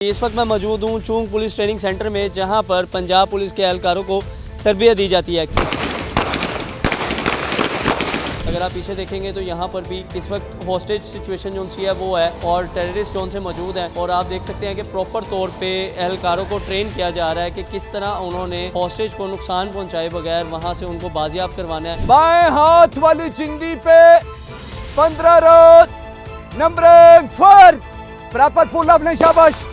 इस वक्त मैं मौजूद हूँ चूंग पुलिस ट्रेनिंग सेंटर में, जहाँ पर पंजाब पुलिस के एहलकारों को तरबियत दी जाती है। अगर आप पीछे देखेंगे तो यहाँ पर भी इस वक्त हॉस्टेज सिचुएशन जो सी है वो है और टेररिस्ट जोन से मौजूद हैं, और आप देख सकते हैं कि प्रॉपर तौर पे एहलकारों को ट्रेन किया जा रहा है कि किस तरह उन्होंने हॉस्टेज को नुकसान पहुँचाए बगैर वहाँ से उनको बाजियाब करवाना है। बाएं हाथ वाली चिंदी पे 15 रोज नंबरिंग 4 प्रॉपर पुल ऑफ नहीं, शाबाश।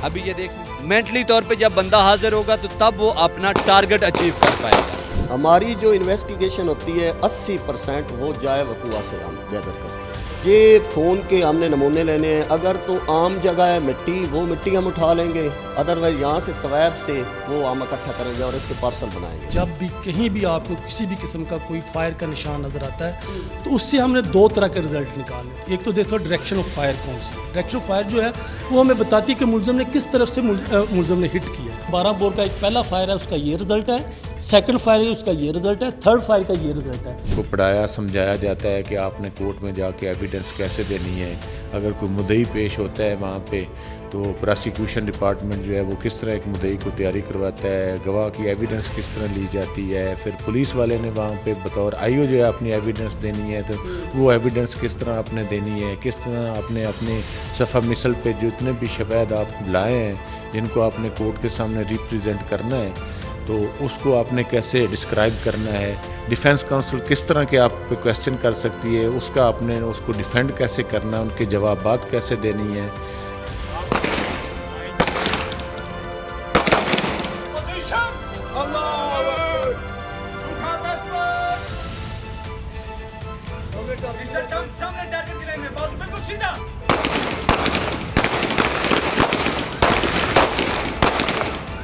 अभी ये देख, मेंटली तौर पे जब बंदा हाजिर होगा तो तब वो अपना टारगेट अचीव कर पाएगा। हमारी जो इन्वेस्टिगेशन होती है 80% वो जाए वकूआ से हम गैदर करते हैं। ये फ़ोन के हमने नमूने लेने हैं, अगर तो आम जगह है मिट्टी, वो मिट्टी हम उठा लेंगे, अदरवाइज यहाँ से स्वैब से वो हम इकट्ठा करेंगे और इसके पार्सल बनाएंगे। जब भी कहीं भी आपको किसी भी किस्म का कोई फायर का निशान नज़र आता है तो उससे हमने दो तरह के रिजल्ट निकालने। एक तो देखो डायरेक्शन ऑफ फायर कौन सी, डायरेक्शन ऑफ फायर जो है वो हमें बताती है कि मुलजम ने किस तरफ से मुलजम ने हिट किया है। 12 बोर का एक पहला फायर है, उसका ये रिजल्ट है, सेकंड फायर है उसका ये रिजल्ट है, थर्ड फायर का ये रिजल्ट है। को पढ़ाया समझाया जाता है कि आपने कोर्ट में जाके एविडेंस कैसे देनी है, अगर कोई मुद्दई पेश होता है वहाँ पे तो प्रोसिक्यूशन डिपार्टमेंट जो है वो किस तरह एक मुद्दई को तैयारी करवाता है, गवाह की एविडेंस किस तरह ली जाती है, फिर पुलिस वाले ने वहाँ पे बतौर आईओ जो है अपनी एविडेंस देनी है तो वो एविडेंस किस तरह आपने देनी है, किस तरह आपने अपने सफ़ा मिसल पे जितने भी शवाहद आप लाए हैं जिनको आपने कोर्ट के सामने रिप्रेजेंट करना है तो उसको आपने कैसे डिस्क्राइब करना है, डिफेंस काउंसिल किस तरह के आप पे क्वेश्चन कर सकती है, उसका आपने उसको डिफेंड कैसे करना है, उनके जवाबात कैसे देनी है।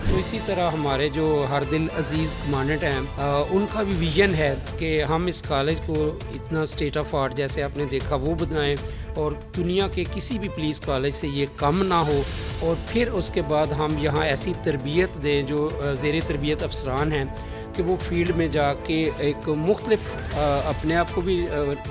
तो इसी तरह हमारे जो हर दिल अजीज़ कमांडेंट हैं उनका भी विजन है कि हम इस कॉलेज को इतना स्टेट ऑफ आर्ट जैसे आपने देखा वो बनाएं और दुनिया के किसी भी पुलिस कॉलेज से ये कम ना हो, और फिर उसके बाद हम यहाँ ऐसी तरबियत दें जो ज़ेर तरबियत अफसरान हैं कि वो फील्ड में जाके एक मुख्तलिफ अपने आप को भी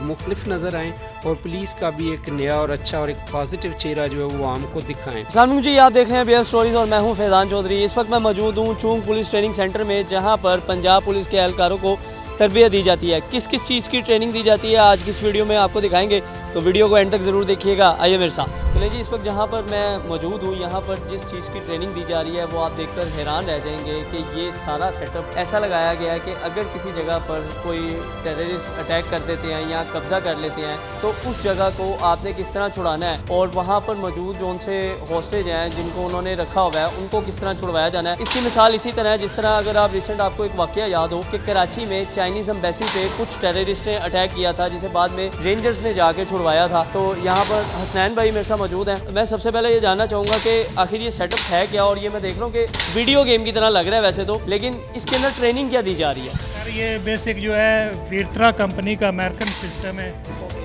मुख्तलिफ नज़र आएँ और पुलिस का भी एक नया और अच्छा और एक पॉजिटिव चेहरा जो है वो आम को दिखाएं। अस्सलाम जी, आप देख रहे हैं BL स्टोरीज और मैं हूं फैज़ान चौधरी। इस वक्त मैं मौजूद हूं चूंग पुलिस ट्रेनिंग सेंटर में, जहां पर पंजाब पुलिस के एहलकारों को तरबियत दी जाती है। किस किस चीज़ की ट्रेनिंग दी जाती है आज की इस वीडियो में आपको दिखाएंगे, तो वीडियो को एंड तक ज़रूर देखिएगा। आइए मेरे साथ चलें जी। इस वक्त जहाँ पर मैं मौजूद हूँ, यहाँ पर जिस चीज़ की ट्रेनिंग दी जा रही है वो आप देखकर हैरान रह जाएंगे कि ये सारा सेटअप ऐसा लगाया गया है कि अगर किसी जगह पर कोई टेररिस्ट अटैक कर देते हैं या कब्ज़ा कर लेते हैं तो उस जगह को आपने किस तरह छुड़ाना है, और वहाँ पर मौजूद जो उनसे हॉस्टेज हैं जिनको उन्होंने रखा हुआ है उनको किस तरह छुड़वाया जाना है। इसकी मिसाल इसी तरह है जिस तरह अगर आप रिसेंट आपको एक वाक़या याद हो कि कराची में चाइनीज़ एम्बेसी पे कुछ टेररिस्ट ने अटैक किया था जिसे बाद में रेंजर्स ने जाके छुड़वाया था। तो यहाँ पर हसनैन भाई मेरे साथ मौजूद हैं। मैं सबसे पहले ये जानना चाहूँगा कि आखिर ये सेटअप है क्या, और ये मैं देख रहा हूँ कि वीडियो गेम की तरह लग रहा है वैसे तो, लेकिन इसके अंदर ट्रेनिंग क्या दी जा रही है? सर ये बेसिक जो है वीरत्रा कंपनी का अमेरिकन सिस्टम है।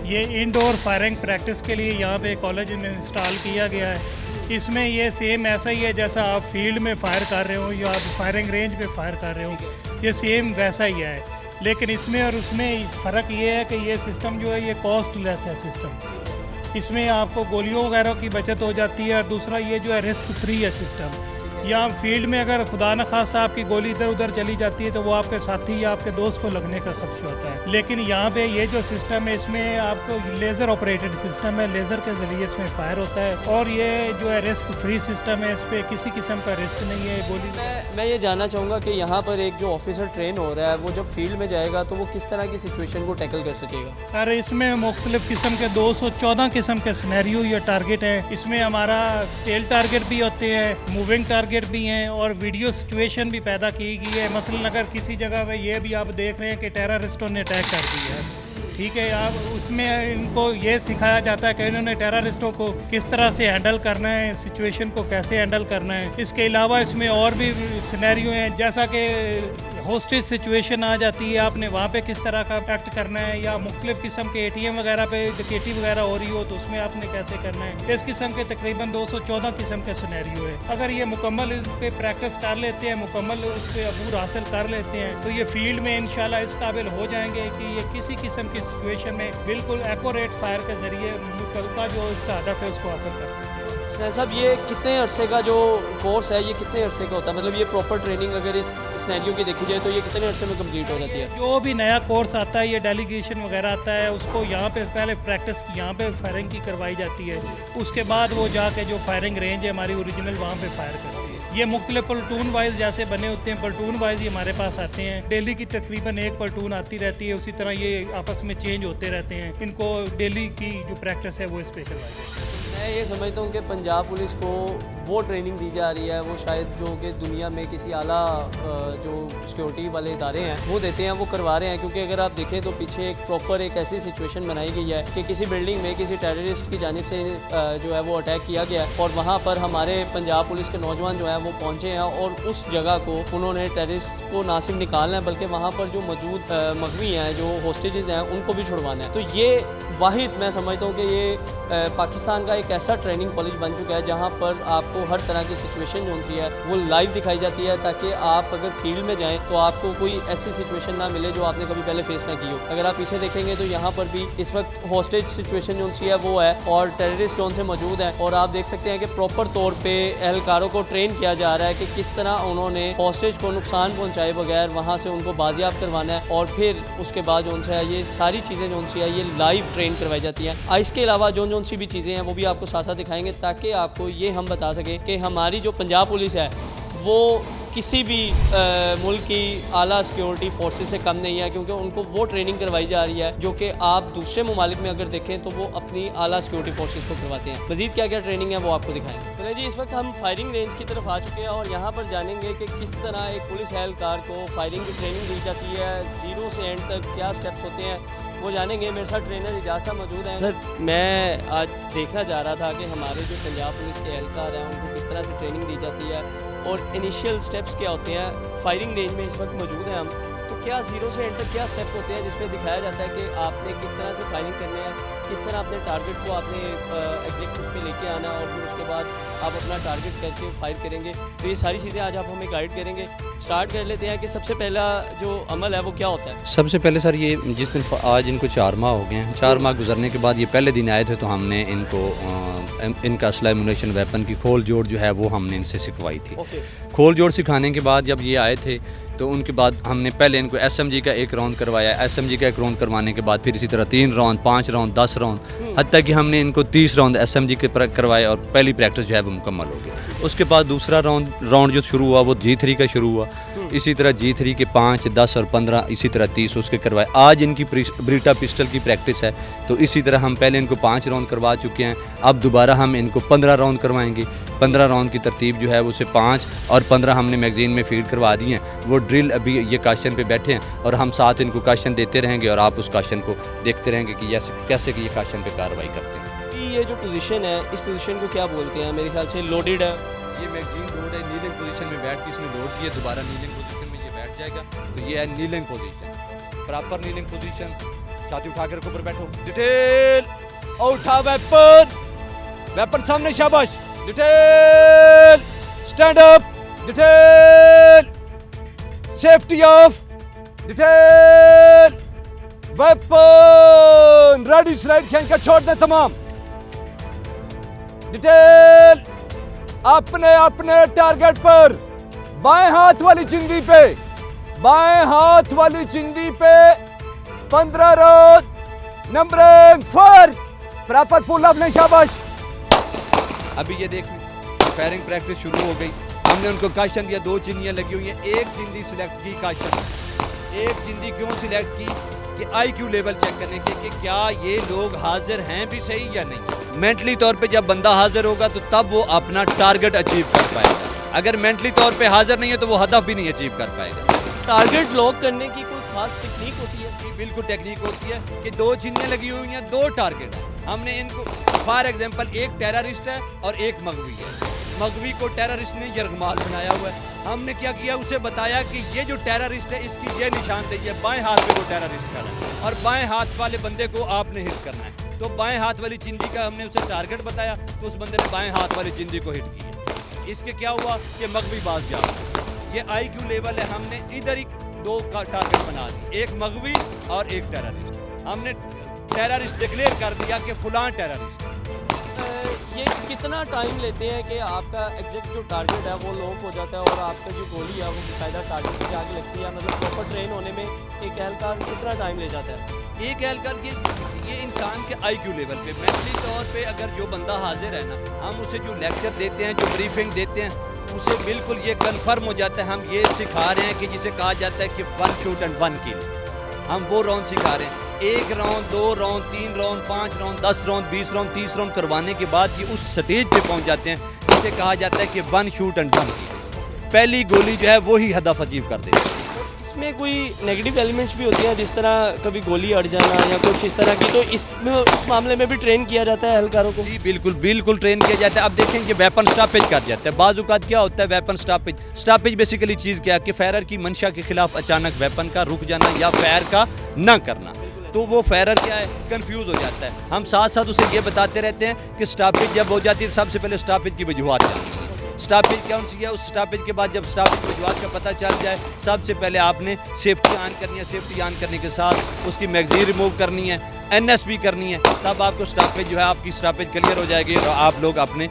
ये इंडोर फायरिंग प्रैक्टिस के लिए यहाँ पे कॉलेज में इंस्टॉल किया गया है। इसमें ये सेम ऐसा ही है जैसा आप फील्ड में फायर कर रहे हो या आप फायरिंग रेंज पे फायर कर रहे हो, ये सेम वैसा ही है। लेकिन इसमें और उसमें फ़र्क ये है कि ये सिस्टम जो है ये कॉस्टलेस है सिस्टम। इसमें आपको गोलियों वगैरह की बचत हो जाती है, और दूसरा ये जो है रिस्क फ्री है सिस्टम। या फील्ड में अगर खुदा न खास्ता आपकी गोली इधर उधर चली जाती है तो वो आपके साथी या आपके दोस्त को लगने का खदशा होता है। लेकिन यहाँ पे ये जो सिस्टम है इसमें आपको लेज़र ऑपरेटेड सिस्टम है, लेज़र के ज़रिए इसमें फायर होता है, और ये जो है रिस्क फ्री सिस्टम है, इस पर किसी किस्म का रिस्क नहीं है गोली। मैं ये जानना चाहूँगा कि यहाँ पर एक जो ऑफिसर ट्रेन हो रहा है वो जब फील्ड में जाएगा तो वो किस तरह की सिचुएशन को टैकल कर सकेगा? सर इसमें मुख्तलिफ किस्म के 214 किस्म के सिनेरियो या टारगेट है। इसमें हमारा स्टेल टारगेट भी होते हैं, मूविंग टारगेट भी हैं, और वीडियो सिचुएशन भी पैदा की गई है। मसलन अगर किसी जगह पे ये भी आप देख रहे हैं कि टेररिस्टों ने अटैक कर दिया है, ठीक है, आप उसमें इनको ये सिखाया जाता है कि इन्होंने टेररिस्टों को किस तरह से हैंडल करना है, सिचुएशन को कैसे हैंडल करना है। इसके अलावा इसमें और भी सिनेरियो हैं, जैसा कि होस्टेज सिचुएशन आ जाती है, आपने वहाँ पे किस तरह का एक्ट करना है, या मुख्तलिफ किस्म के ATM वगैरह पे डकैती वगैरह हो रही हो तो उसमें आपने कैसे करना है। इस किस्म के तकरीबन 214 किस्म के सिनेरियो है। अगर ये मुकम्मल इस पे प्रैक्टिस कर लेते हैं, मुकम्मल उस पर अबूर हासिल कर लेते हैं तो ये फील्ड में इंशाल्लाह इस काबिल हो जाएंगे कि ये किसी किस्म की सिचुएशन में बिल्कुल एक्यूरेट फायर के ज़रिए मुतल्लिका जो इसका हदफ है उसको हासिल कर सकते हैं। सुनैर साहब, ये कितने अरसे का जो कोर्स है ये कितने अरसे का होता है? मतलब ये प्रॉपर ट्रेनिंग अगर इस सिनेरियो की देखी जाए तो ये कितने अरसे में कंप्लीट हो जाती है? जो भी नया कोर्स आता है, ये डेलीगेशन वगैरह आता है, उसको यहाँ पे पहले प्रैक्टिस यहाँ पे फायरिंग की करवाई जाती है। उसके बाद वो जाके जो फायरिंग रेंज है हमारी ओरिजिनल, वहाँ पे फायर करती है। ये मुख्तलिफ प्लटून वाइज जैसे बने होते हैं, प्लटून वाइज ये हमारे पास आते हैं। डेली की तकरीबन एक प्लटून आती रहती है, उसी तरह ये आपस में चेंज होते रहते हैं। इनको डेली की जो प्रैक्टिस है वो इस पे करवाई जाती है। मैं ये समझता हूँ कि पंजाब पुलिस को वो ट्रेनिंग दी जा रही है वो शायद जो कि दुनिया में किसी आला जो सिक्योरिटी वाले इदारे हैं वो देते हैं, वो करवा रहे हैं। क्योंकि अगर आप देखें तो पीछे एक प्रॉपर एक ऐसी सिचुएशन बनाई गई है कि किसी बिल्डिंग में किसी टेररिस्ट की जानिब से जो है वो अटैक किया गया है और वहाँ पर हमारे पंजाब पुलिस के नौजवान जो हैं वो पहुँचे हैं और उस जगह को उन्होंने टेररिस्ट को ना सिर्फ निकालना है बल्कि वहाँ पर जो मौजूद मगवी हैं, जो होस्टेजेस हैं, उनको भी छुड़वाना है। तो ये वाहिद मैं समझता हूँ कि ये पाकिस्तान का एक ऐसा ट्रेनिंग कॉलेज बन चुका है जहाँ पर आपको हर तरह की सिचुएशन जो सी है वो लाइव दिखाई जाती है, ताकि आप अगर फील्ड में जाएं तो आपको कोई ऐसी सिचुएशन ना मिले जो आपने कभी पहले फेस ना की हो। अगर आप पीछे देखेंगे तो यहाँ पर भी इस वक्त हॉस्टेज सिचुएशन जो सी है वो है और टेररिस्ट जोन से मौजूद है और आप देख सकते हैं कि प्रॉपर तौर पर एहलकारों को ट्रेन किया जा रहा है कि किस तरह उन्होंने हॉस्टेज को नुकसान पहुँचाए बगैर वहाँ से उनको बाजियाब करवाना है और फिर उसके बाद जो है ये सारी चीज़ें जो सी है ये लाइव ट्रेन करवाई जाती हैं। इसके अलावा जो सी भी चीज़ें हैं वो भी आपको साथ साथ दिखाएंगे ताकि आपको ये हम बता सकें कि हमारी जो पंजाब पुलिस है वो किसी भी मुल्क की आला सिक्योरिटी फोर्सेस से कम नहीं है, क्योंकि उनको वो ट्रेनिंग करवाई जा रही है जो कि आप दूसरे ममालिक में अगर देखें तो वो अपनी आला सिक्योरिटी फोर्सेस को करवाते हैं। मज़ीद क्या क्या ट्रेनिंग है वो आपको दिखाएंगे। चलिए जी, इस वक्त हम फायरिंग रेंज की तरफ आ चुके हैं और यहाँ पर जानेंगे कि किस तरह एक पुलिस एहलकार को फायरिंग की ट्रेनिंग दी जाती है, 0 से एंड तक क्या स्टेप्स होते हैं वो जानेंगे। मेरे साथ ट्रेनर इजाज़ साहब मौजूद हैं। सर, मैं आज देखना चाह रहा था कि हमारे जो पंजाब पुलिस के एहलकार हैं उनको किस तरह से ट्रेनिंग दी जाती है और इनिशियल स्टेप्स क्या होते हैं। फायरिंग रेंज में इस वक्त मौजूद हैं हम, तो क्या 0 से एंड तक क्या स्टेप होते हैं जिसमें दिखाया जाता है कि आपने किस तरह से फायरिंग करनी है, किस तरह अपने टारगेट को आपने एग्जैक्ट उस पर लेके आना और फिर उसके बाद आप अपना टारगेट करके फायर करेंगे। तो ये सारी चीज़ें आज आप हमें गाइड करेंगे। स्टार्ट कर लेते हैं कि सबसे पहला जो अमल है वो क्या होता है। सबसे पहले सर ये जिस दिन आज इनको 4 माह हो गए हैं, 4 माह गुजरने के बाद ये पहले दिन आए थे तो हमने इनको इनका असला एमुनेशन वेपन की खोल जोड़ जो है वो हमने इनसे सिखवाई थी। खोल जोड़ सिखाने के बाद जब ये आए थे तो उनके बाद हमने पहले इनको SMG का 1 राउंड करवाया। SMG का 1 राउंड करवाने के बाद फिर इसी तरह 3 राउंड, 5 राउंड, 10 राउंड, हत्ता कि हमने इनको 30 राउंड SMG के करवाए और पहली प्रैक्टिस जो है वो मुकम्मल हो गई। उसके बाद दूसरा राउंड जो शुरू हुआ वो G3 का शुरू हुआ। इसी तरह G3 के 5, 10 और 15, इसी तरह 30 उसके करवाए। आज इनकी ब्रीटा पिस्टल की प्रैक्टिस है तो इसी तरह हम पहले इनको 5 राउंड करवा चुके हैं। अब दोबारा हम इनको 15 राउंड करवाएंगे। 15 राउंड की तरतीब जो है उसे 5 और 15 हमने मैगजीन में फीड करवा दी हैं। वो ड्रिल अभी ये क्वेश्चन पे बैठे हैं और हम साथ इनको क्वेश्चन देते रहेंगे और आप उस क्वेश्चन को देखते रहेंगे कि कैसे कि ये क्वेश्चन पे कार्रवाई करते हैं। ये जो पोजीशन है इस पोजीशन को क्या बोलते हैं? मेरे ख्याल से लोडेड है। ये मैगजीन लोड है, नीलिंग पोजीशन में बैठ के इसने लोड किया, दोबारा नीलिंग पोजीशन में ये बैठ जाएगा। तो ये है kneeling position, proper kneeling position. छाती उठा कर ऊपर बैठो, डिटेल उठा वेपन, वेपन सामने, शाबाश, detail stand up, detail safety of, detail weapon ready, slide खींच कर छोड़ दे तमाम। डिटेल अपने अपने टारगेट पर, बाएं हाथ वाली चिंदी पे, बाएं हाथ वाली चिंदी पे 15 रोज नंबरिंग 4 प्रॉपर पुल अप नहीं, शाबाश। अभी ये देख फायरिंग प्रैक्टिस शुरू हो गई। हमने उनको काशन दिया, 2 चिंदियाँ लगी हुई हैं, 1 चिंदी सिलेक्ट की काशन। 1 चिंदी क्यों सिलेक्ट की कि IQ लेवल चेक करने के कि क्या ये लोग हाजिर हैं भी सही या नहीं। मेंटली तौर पे जब बंदा हाजिर होगा तो तब वो अपना टारगेट अचीव कर पाएगा। अगर मेंटली तौर पे हाजिर नहीं है तो वो हदफ भी नहीं अचीव कर पाएगा। टारगेट लॉक करने की कोई खास टेक्निक होती है? बिल्कुल टेक्निक होती है कि 2 चिंदियाँ लगी हुई हैं, 2 टारगेट है। हमने इनको फॉर एग्जांपल 1 टेररिस्ट है और 1 मगवी है। मगवी को टेररिस्ट ने यरगमाल बनाया हुआ है। हमने क्या किया, उसे बताया कि ये जो टेररिस्ट है इसकी ये निशानदेही है, बाएं हाथ पे वो टेररिस्ट खड़ा है और बाएं हाथ वाले बंदे को आपने हिट करना है। तो बाएं हाथ वाली चिंदी का हमने उसे टारगेट बताया तो उस बंदे ने बाएं हाथ वाली चिंदी को हिट किया। इसके क्या हुआ कि मगवी बाज गया। ये IQ लेवल है, हमने इधर ही 2 का टारगेट बना दी, 1 मगवी और 1 टेररिस्ट। हमने टेररिस्ट डिक्लेयर कर दिया कि फुलां टेररिस्ट। ये कितना टाइम लेते हैं कि आपका एग्जैक्ट जो टारगेट है वो लॉक हो जाता है और आपका जो गोली है वो बाकायदा टारगेट पे आगे लगती है? मतलब प्रॉपर ट्रेन होने में एक एहलकार कितना टाइम ले जाता है? एक एहलकार ये इंसान के आईक्यू लेवल पे, मेंटली तौर पे अगर जो बंदा हाजिर है ना, हम उसे जो लेक्चर देते हैं, जो ब्रीफिंग देते हैं, उसे बिल्कुल ये कन्फर्म हो जाता है। हम ये सिखा रहे हैं कि जिसे कहा जाता है कि 1 शूट एंड 1 किल, हम वो राउंड सिखा रहे हैं। 1 round, 2 round, 3 round, 5 round, 10 round, 20 round, 30 round करवाने के बाद ये उस स्टेज पे पहुंच जाते हैं जिसे कहा जाता है कि 1 शूट एंड 1 किल। पहली गोली जो है वही हदफ अचीव कर देती है। इसमें कोई नेगेटिव एलिमेंट्स भी होती हैं, जिस तरह कभी गोली अड़ जाना या कुछ इस तरह की, तो इसमें इस मामले में भी ट्रेन किया जाता है एहलकारों को? जी बिल्कुल ट्रेन किया जाता है। अब देखें कि वेपन स्टॉपेज कर जाता है। बाज़ औक़ात क्या होता है वेपन स्टॉपेज बेसिकली चीज़ क्या है कि फायरर की मंशा के खिलाफ अचानक वेपन का रुक जाना या फायर का ना करना, तो वो फायरर क्या है, कंफ्यूज हो जाता है। हम साथ साथ उसे ये बताते रहते हैं कि स्टॉपेज जब हो जाती है सबसे पहले स्टॉपेज की वजूहत जाननी है। स्टॉपेज कौन सी है, उस स्टॉपेज के बाद जब स्टॉपेज की वजूहत का पता चल जाए, सबसे पहले आपने सेफ्टी ऑन करनी है। सेफ्टी ऑन करने के साथ उसकी मैगजीन रिमूव करनी है, NSB करनी है, तब आपको स्टॉपेज जो है आपकी स्टॉपेज क्लियर हो जाएगी और आप लोग अपने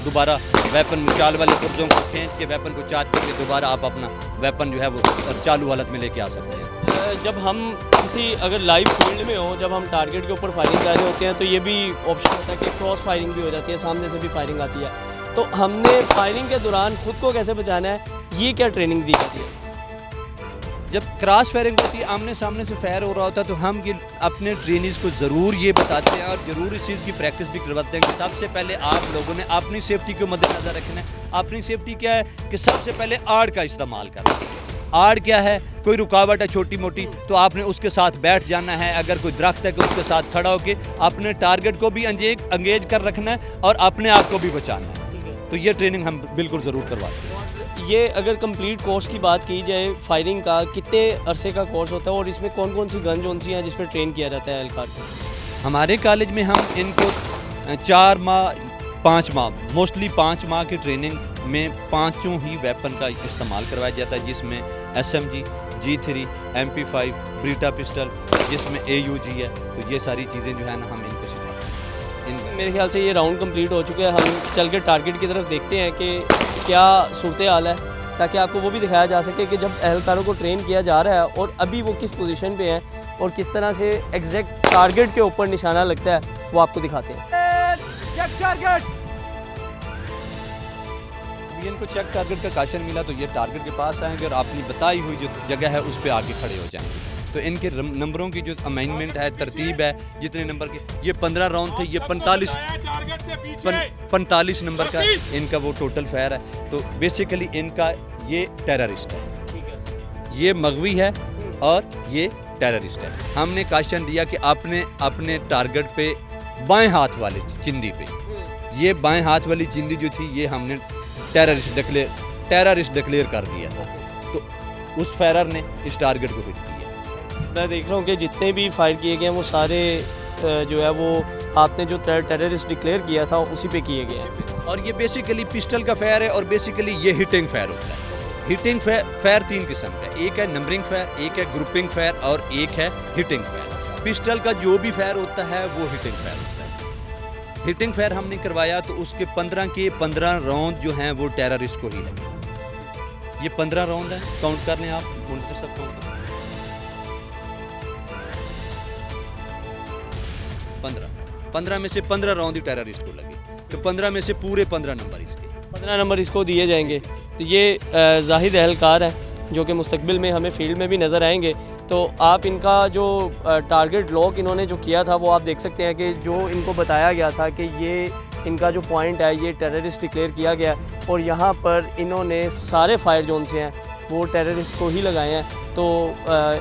दोबारा वेपन चाल वाले पुर्जों को खींच के वेपन को चार्ज करके दोबारा आप अपना वेपन जो है वो चालू हालत में लेके आ सकते हैं। जब हम किसी अगर लाइव फील्ड में हो, जब हम टारगेट के ऊपर फायरिंग कर रहे होते हैं, तो ये भी ऑप्शन होता है कि क्रॉस फायरिंग भी हो जाती है, सामने से भी फायरिंग आती है, तो हमने फायरिंग के दौरान खुद को कैसे बचाना है, ये क्या ट्रेनिंग दी जाती है? जब क्रॉस फायरिंग होती है, आमने सामने से फायर हो रहा होता है, तो हम ये अपने ट्रेनीज को ज़रूर ये बताते हैं और ज़रूर इस चीज़ की प्रैक्टिस भी करवाते हैं कि सबसे पहले आप लोगों ने अपनी सेफ्टी को मद्देनज़र रखना है। अपनी सेफ्टी क्या है कि सबसे पहले आड़ का इस्तेमाल करना है। आड़ क्या है, कोई रुकावट है छोटी मोटी तो आपने उसके साथ बैठ जाना है। अगर कोई दरख्त है कि उसके साथ खड़ा होकर अपने टारगेट को भी अंगेज कर रखना है और अपने आप को भी बचाना है। तो ये ट्रेनिंग हम बिल्कुल ज़रूर करवाते हैं। ये अगर कंप्लीट कोर्स की बात की जाए फायरिंग का, कितने अरसे का कोर्स होता है और इसमें कौन कौन सी गन जोन सी हैं जिसमें ट्रेन किया जाता है एहलकार को? हमारे कॉलेज में हम इनको 4 माह 5 माह मोस्टली 5 माह की ट्रेनिंग में 5 ही वेपन का इस्तेमाल करवाया जाता है, जिसमें SMG, G3, MP5, ब्रीटा पिस्टल, जिसमें AUG है। तो ये सारी चीज़ें जो है ना हम इनको सिखाते हैं। मेरे ख्याल से ये राउंड कंप्लीट हो चुके हैं, हम चल के टारगेट की तरफ देखते हैं कि क्या सूरत हाल है, ताकि आपको वो भी दिखाया जा सके कि जब एहलकारों को ट्रेन किया जा रहा है और अभी वो किस पोजीशन पे हैं और किस तरह से एग्जैक्ट टारगेट के ऊपर निशाना लगता है, वो आपको दिखाते हैं। टारगेट इनको चेक टारगेट का काशन मिला तो ये टारगेट के पास आएंगे और अपनी बताई हुई जो जगह है उस पर आके खड़े हो जाएंगे। तो इनके नंबरों की जो अमेंडमेंट है, तरतीब है, जितने नंबर के ये 15 राउंड थे, ये 45 नंबर का इनका वो टोटल फायर है। तो बेसिकली इनका ये टेररिस्ट है, ये मगवी है और ये टेररिस्ट है। हमने काशन दिया कि अपने टारगेट पे बाएं हाथ वाले चिंदी पे, ये बाएं हाथ वाली चिंदी जो थी ये हमने टेररिस्ट डिक्लेयर कर दिया था। तो उस फायरर ने इस टारगेट को हिट किया। मैं देख रहा हूँ कि जितने भी फायर किए गए हैं वो सारे जो है वो आपने जो टेररिस्ट डिक्लेयर किया था उसी पे किए गए हैं। और ये बेसिकली पिस्टल का फायर है और बेसिकली ये हिटिंग फायर होता है। हिटिंग फायर 3 किस्म का, एक है नंबरिंग फायर, एक है ग्रुपिंग फायर और एक है हिटिंग फायर। पिस्टल का जो भी फायर होता है वो हिटिंग फायर होता है। हिटिंग फायर हमने करवाया तो उसके 15 राउंड जो हैं वो टेररिस्ट को ही लगे। ये 15 राउंड है, काउंट कर लें आप, उनसे सब काउंट करें। 15 में से 15 राउंड ही टेररिस्ट को लगे, तो 15 में से पूरे 15 नंबर इसके, 15 नंबर इसको दिए जाएंगे। तो ये जाहिद एहलकार है जो कि मुस्तकबिल में हमें फील्ड में भी नज़र आएंगे। तो आप इनका जो टारगेट लॉक इन्होंने जो किया था वो आप देख सकते हैं कि जो इनको बताया गया था कि ये इनका जो पॉइंट है ये टेररिस्ट डिक्लेयर किया गया और यहाँ पर इन्होंने सारे फायर जोन से हैं वो टेररिस्ट को ही लगाए हैं। तो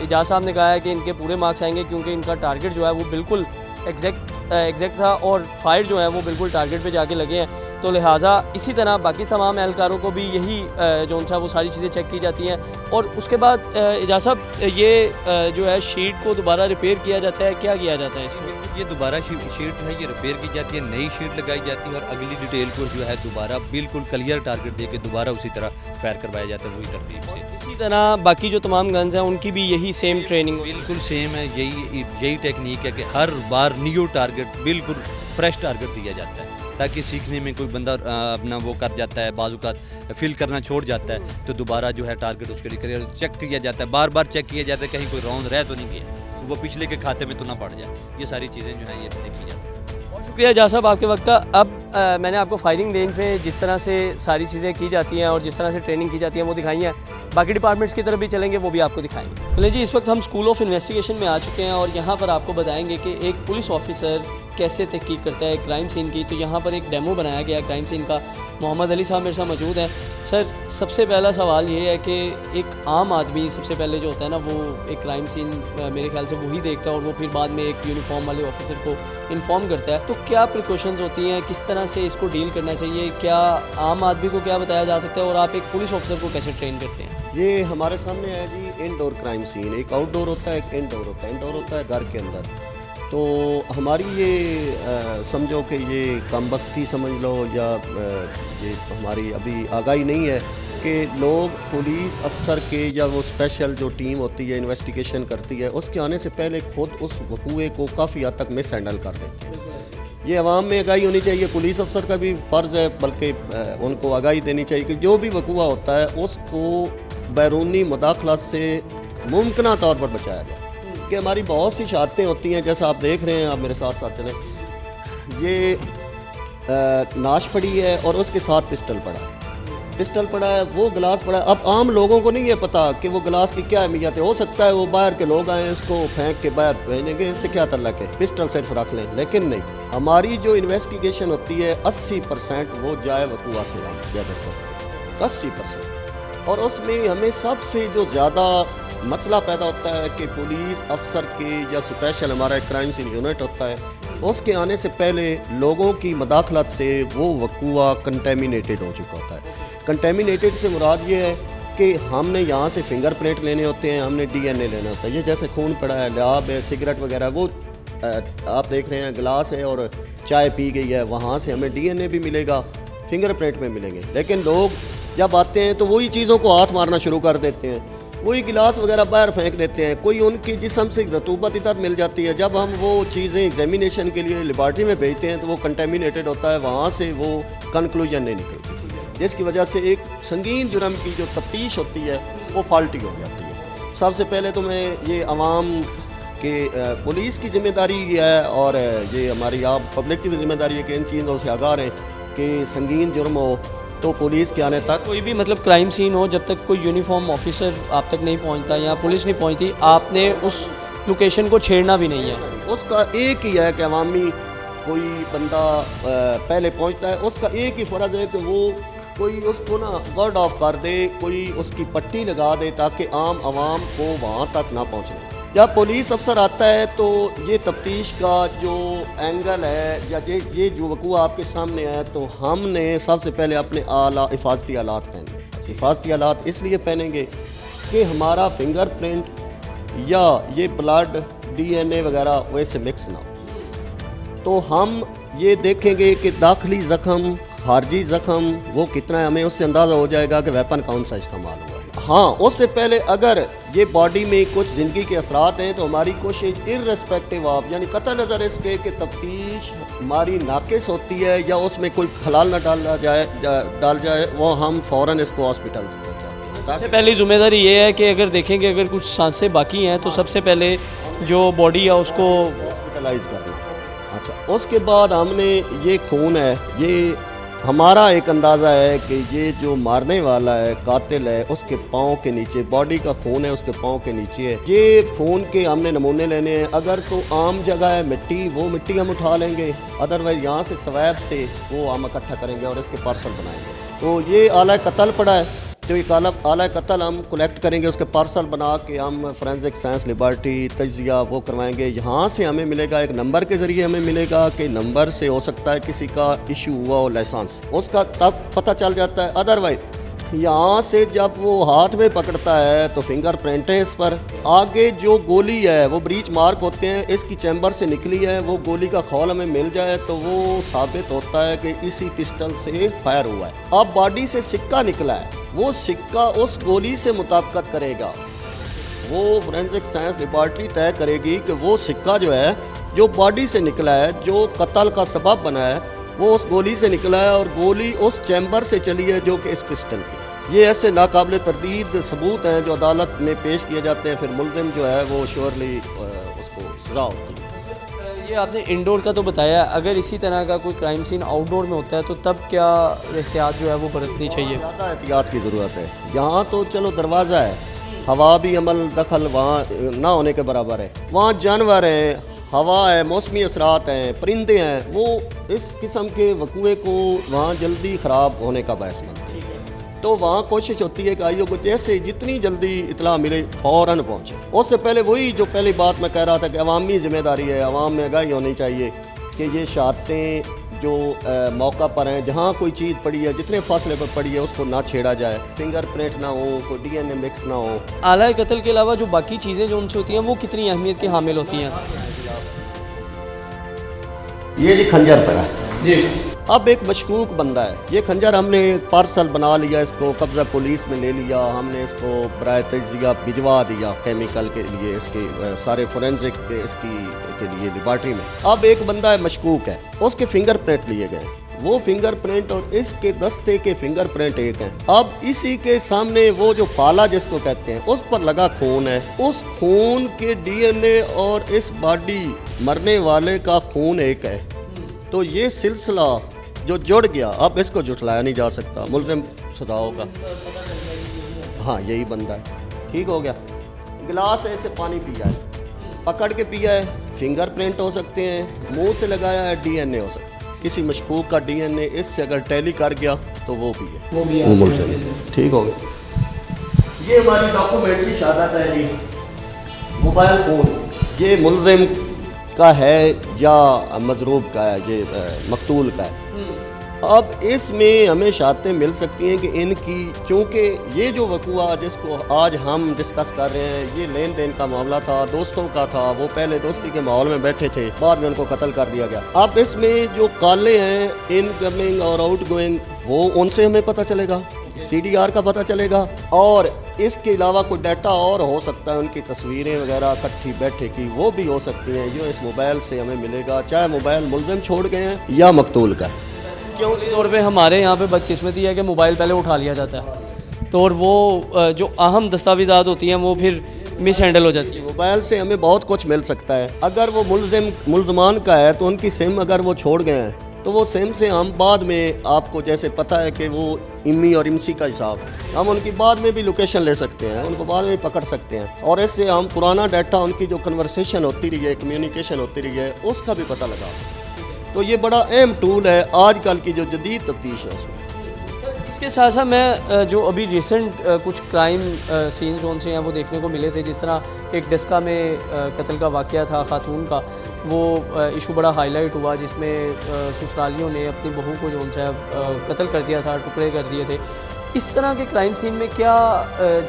इजाज़ साहब ने कहा है कि इनके पूरे मार्क्स आएंगे क्योंकि इनका टारगेट जो है वो बिल्कुल एग्जैक्ट था और फायर जो है वो बिल्कुल टारगेट पे जाके लगे हैं। तो लिहाजा इसी तरह बाकी तमाम एहलकारों को भी यही जोन सा वो सारी चीज़ें चेक की जाती हैं। और उसके बाद इजाज़ साहब ये जो है शीट को दोबारा रिपेयर किया जाता है, क्या किया जाता है इसको? ये दोबारा शीट है ये रिपेयर की जाती है, नई शीट लगाई जाती है और अगली डिटेल को जो है दोबारा बिल्कुल क्लियर टारगेट दे के दोबारा उसी तरह फायर करवाया जाता है वही तरतीब से। इसी तरह बाकी जो तमाम गन्स हैं उनकी भी यही सेम ट्रेनिंग बिल्कुल सेम है, यही टेक्निक है कि हर बार न्यू टारगेट बिल्कुल फ्रेश टारगेट दिया जाता है। ताकि सीखने में कोई बंदा अपना वो कर जाता है, बाजू का फिल करना छोड़ जाता है तो दोबारा जो है टारगेट उसके लिए करियर चेक किया जाता है, बार बार चेक किया जाता है कहीं कोई राउंड रह तो नहीं गया, वो पिछले के खाते में तो ना पड़ जाए। ये सारी चीज़ें जो हैं ये देखी जाती हैं। बहुत शुक्रिया जा साहब आपके वक्त का। अब मैंने आपको फायरिंग रेंज पे जिस तरह से सारी चीज़ें की जाती हैं और जिस तरह से ट्रेनिंग की जाती है वो दिखाई हैं, बाकी डिपार्टमेंट्स की तरफ भी चलेंगे, वो भी आपको दिखाएंगे। चलिए जी, इस वक्त हम स्कूल ऑफ इन्वेस्टिगेशन में आ चुके हैं और यहाँ पर आपको बताएंगे कि एक पुलिस ऑफिसर कैसे तहकीक करता है क्राइम सीन की। तो यहाँ पर एक डेमो बनाया गया क्राइम सीन का। मोहम्मद अली साहब मेरे साथ मौजूद हैं। सर, सबसे पहला सवाल ये है कि एक आम आदमी सबसे पहले जो होता है ना, वो एक क्राइम सीन मेरे ख्याल से वही देखता है और वो फिर बाद में एक यूनिफॉर्म वाले ऑफिसर को इन्फॉर्म करता है। तो क्या प्रिकॉशंस होती हैं, किस तरह से इसको डील करना चाहिए, क्या आम आदमी को क्या बताया जा सकता है और आप एक पुलिस ऑफिसर को कैसे ट्रेन करते हैं? ये हमारे सामने है जी इनडोर क्राइम सीन। एक आउटडोर होता है, एक इनडोर होता है। इनडोर होता है घर के अंदर। तो हमारी ये समझो कि ये कमबख्ती समझ लो या ये हमारी अभी आगाही नहीं है कि लोग पुलिस अफसर के या वो स्पेशल जो टीम होती है इन्वेस्टिगेशन करती है उसके आने से पहले खुद उस वकूए को काफ़ी हद तक मिस हैंडल कर देते हैं। ये अवाम में आगाही होनी चाहिए, पुलिस अफसर का भी फ़र्ज़ है, बल्कि उनको आगाही देनी चाहिए कि जो भी वकूआ होता है उसको बैरूनी मुदाखलत से मुमकिन तौर पर बचाया जाए। कि हमारी बहुत सी शहादतें होती हैं, जैसा आप देख रहे हैं, आप मेरे साथ साथ चलें, ये नाश पड़ी है और उसके साथ पिस्टल पड़ा है। पिस्टल पड़ा है, वो गिलास पड़ा है। अब आम लोगों को नहीं है पता कि वो गिलास की क्या अहमियत है। हो सकता है वो बाहर के लोग आए इसको फेंक के बाहर भेजेंगे, इससे क्या तल्लक है, पिस्टल सिर्फ रख लें। लेकिन नहीं, हमारी जो इन्वेस्टिगेशन होती है 80% वो जाए वकूआ से ज़्यादातर 80%। और उसमें हमें सबसे जो ज़्यादा मसला पैदा होता है कि पुलिस अफसर के या स्पेशल हमारा एक क्राइम सीन यूनिट होता है, उसके आने से पहले लोगों की मदाखलत से वो वकूआ कंटेमिनेटेड हो चुका होता है। कंटेमिनेटेड से मुराद ये है कि हमने यहाँ से फिंगरप्रिंट लेने होते हैं, हमने DNA लेना होता है। ये जैसे खून पड़ा है, लहाब है, सिगरेट वगैरह, वो आप देख रहे हैं गिलास है और चाय पी गई है, वहाँ से हमें DNA भी मिलेगा, फिंगरप्रिंट में मिलेंगे। लेकिन लोग जब आते हैं तो वही चीज़ों को हाथ मारना शुरू कर देते हैं, वही गिलास वगैरह बाहर फेंक देते हैं। कोई उनकी जिस्म से रतूबत इधर मिल जाती है, जब हम वो चीज़ें एग्जामिनेशन के लिए लेबॉर्ट्री में भेजते हैं तो वो कंटेमिनेटेड होता है, वहाँ से वो कंक्लूजन नहीं निकलती, जिसकी वजह से एक संगीन जुर्म की जो तफ्तीश होती है वो फॉल्टी हो जाती है। सबसे पहले तो मैं ये अवाम के पुलिस की जिम्मेदारी है और ये हमारी आप पब्लिक की भी जिम्मेदारी है कि इन चीज़ों से आगाह रहें कि संगीन जुर्म हो तो पुलिस के आने तक कोई भी मतलब क्राइम सीन हो, जब तक कोई यूनिफॉर्म ऑफिसर आप तक नहीं पहुंचता या पुलिस नहीं पहुंचती, आपने उस लोकेशन को छेड़ना भी नहीं है। उसका एक ही है कि अवामी कोई बंदा पहले पहुंचता है, उसका एक ही फ़र्ज़ है कि वो कोई उसको ना गार्ड ऑफ कर दे, कोई उसकी पट्टी लगा दे ताकि आम आवाम को वहाँ तक ना पहुँचने। जब पुलिस अफसर आता है तो ये तफ्तीश का जो एंगल है या ये जो वकूआ आपके सामने है, तो हमने सबसे पहले अपने हिफाजती आलात पहने। हिफाजती आलात इसलिए पहनेंगे कि हमारा फिंगरप्रिंट या ये ब्लड DNA वगैरह वैसे मिक्स ना हो। तो हम ये देखेंगे कि दाखिली ज़ख़म, खारजी ज़ख़म वो कितना है, हमें उससे अंदाज़ा हो जाएगा कि वेपन कौन सा इस्तेमाल हुआ है। हाँ, उससे पहले अगर ये बॉडी में कुछ ज़िंदगी के असरात हैं तो हमारी कोशिश इर्रेस्पेक्टिव ऑफ यानी कतई नज़र इसके कि तफ्तीश हमारी नाकिस होती है या उसमें कोई खलाल न डाल जाए, वो हम फ़ौरन इसको हॉस्पिटल पहुँचाते हैं। सबसे पहली जिम्मेदारी ये है कि अगर देखेंगे अगर कुछ सांसें बाकी हैं तो सबसे पहले जो बॉडी है उसको हॉस्पिटलाइज करना। अच्छा, उसके बाद हमने ये खून है, ये हमारा एक अंदाज़ा है कि ये जो मारने वाला है, कातिल है, उसके पाँव के नीचे बॉडी का खून है, उसके पाँव के नीचे है। ये खून के हमने नमूने लेने हैं। अगर तो आम जगह है मिट्टी, वो मिट्टी हम उठा लेंगे, अदरवाइज यहाँ से स्वैब से वो हम इकट्ठा करेंगे और इसके पार्सल बनाएंगे। तो ये आला कत्ल पड़ा है, तो एक आला कत्ल हम कलेक्ट करेंगे, उसके पार्सल बना के हम फोरेंसिक साइंस लेबॉर्ट्री तजिया वो करवाएंगे। यहाँ से हमें मिलेगा एक नंबर के ज़रिए हमें मिलेगा कि नंबर से हो सकता है किसी का इशू हुआ हो लाइसेंस, उसका तब पता चल जाता है। अदरवाइज यहाँ से जब वो हाथ में पकड़ता है तो फिंगरप्रिंट है इस पर। आगे जो गोली है वो ब्रीच मार्क होते हैं, इसकी चैम्बर से निकली है, वो गोली का खौल हमें मिल जाए तो वो साबित होता है कि इसी पिस्टल से फायर हुआ है। अब बॉडी से सिक्का निकला है, वो सिक्का उस गोली से मुताबिकत करेगा। वो फोरेंसिक साइंस लेबॉर्ट्री तय करेगी कि वो सिक्का जो है जो बॉडी से निकला है, जो कत्ल का सबब बना है, वो उस गोली से निकला है और गोली उस चैम्बर से चली है जो कि इस पिस्टल की। ये ऐसे नाकाबिल तरदीद सबूत हैं जो अदालत में पेश किए जाते हैं, फिर मुलजिम जो है वो श्योरली उसको सज़ा होती है। ये आपने इंडोर का तो बताया, अगर इसी तरह का कोई क्राइम सीन आउटडोर में होता है तो तब क्या एहतियात जो है वो बरतनी चाहिए? ज़्यादा एहतियात की ज़रूरत है। यहाँ तो चलो दरवाज़ा है, हवा भी अमल दखल वहाँ ना होने के बराबर है। वहाँ जानवर हैं, हवा है, मौसमी असरात हैं, परिंदे हैं, वो इस किस्म के वकूए को वहाँ जल्दी ख़राब होने का बायस बनते हैं। तो वहाँ कोशिश होती है कि आइयो को जैसे जितनी जल्दी इतला मिले फ़ौरन पहुँचे। उससे पहले वही जो पहली बात मैं कह रहा था कि अवामी ज़िम्मेदारी है, अवाम में आगाही होनी चाहिए कि ये शहादतें जो मौका पर हैं, जहाँ कोई चीज़ पड़ी है, जितने फासले पर पड़ी है उसको ना छेड़ा जाए, फिंगरप्रिंट ना हो, कोई DNA मिक्स ना हो। आला कत्ल के अलावा जो बाकी चीज़ें जो उनसे होती हैं वो कितनी अहमियत की हामिल होती हैं? ये जी खंजर पर है जी। अब एक मशकूक बंदा है, ये खंजर हमने पार्सल बना लिया, इसको कब्ज़ा पुलिस में ले लिया, हमने इसको बराए तजिया भिजवा दिया केमिकल के लिए, इसके सारे फोरेंसिक के इसकी के लिए लेबॉर्ट्री में। अब एक बंदा है मशकूक है, उसके फिंगरप्रिंट लिए गए, वो फिंगरप्रिंट और इसके दस्ते के फिंगरप्रिंट एक हैं। अब इसी के सामने वो जो फाला जिसको कहते हैं उस पर लगा खून है, उस खून के DNA और इस बॉडी मरने वाले का खून एक है। तो ये सिलसिला जो जुड़ गया, अब इसको जुटलाया नहीं जा सकता, मुल्ज़िम सजा होगा। हाँ यही बंदा है, ठीक हो गया। गिलास ऐसे पानी पिया है, पकड़ के पिया है, फिंगरप्रिंट हो सकते हैं, मुंह से लगाया है, DNA हो सकता है। किसी मशकूक का DNA इससे अगर टैली कर गया तो वो भी है, वो मुल्ज़िम, ठीक हो गया। ये हमारी डॉक्यूमेंट्री शहादत है जी, मोबाइल फ़ोन ये मुल्ज़िम का है या मजरूब का है, ये मकतूल का है। अब इसमें हमें शहादतें मिल सकती हैं कि इनकी, चूँकि ये जो वकूआ जिसको आज हम डिस्कस कर रहे हैं, ये लेन देन का मामला था, दोस्तों का था, वो पहले दोस्ती के माहौल में बैठे थे, बाद में उनको कत्ल कर दिया गया। अब इसमें जो काले हैं, इनकमिंग और आउटगोइंग, वो उनसे हमें पता चलेगा, CDR का पता चलेगा, और इसके अलावा कोई डाटा और हो सकता है, उनकी तस्वीरें वगैरह इकट्ठी बैठे की वो भी हो सकती हैं, जो इस मोबाइल से हमें मिलेगा, चाहे मोबाइल मुल्ज़िम छोड़ गए हैं या मकतूल का। क्यों तौर पे हमारे यहाँ पे बदकिस्मती है कि मोबाइल पहले उठा लिया जाता है तो और वो जो अहम दस्तावेज़ात होती हैं वो फिर मिस हैंडल हो जाती है। मोबाइल से हमें बहुत कुछ मिल सकता है। अगर वो मुल्ज़मान का है तो उनकी सिम अगर वो छोड़ गए हैं तो वो सिम से हम बाद में, आपको जैसे पता है कि वो इम्मी और इमसी का हिसाब, हम उनकी बाद में भी लोकेशन ले सकते हैं, उनको बाद में पकड़ सकते हैं, और इससे हम पुराना डाटा, उनकी जो कन्वर्सेशन होती रही है, कम्युनिकेशन होती रही है, उसका भी पता लगा। तो ये बड़ा अहम टूल है आजकल की जो जदीद तफ्तीश है उसमें। इसके साथ साथ मैं जो अभी रिसेंट कुछ क्राइम सीन जोन से हैं वो देखने को मिले थे, जिस तरह एक डस्का में कत्ल का वाक़या था खातून का, वो इशू बड़ा हाईलाइट हुआ, जिसमें ससुरालियों ने अपनी बहू को जो सा कत्ल कर दिया था, टुकड़े कर दिए थे। इस तरह के क्राइम सीन में क्या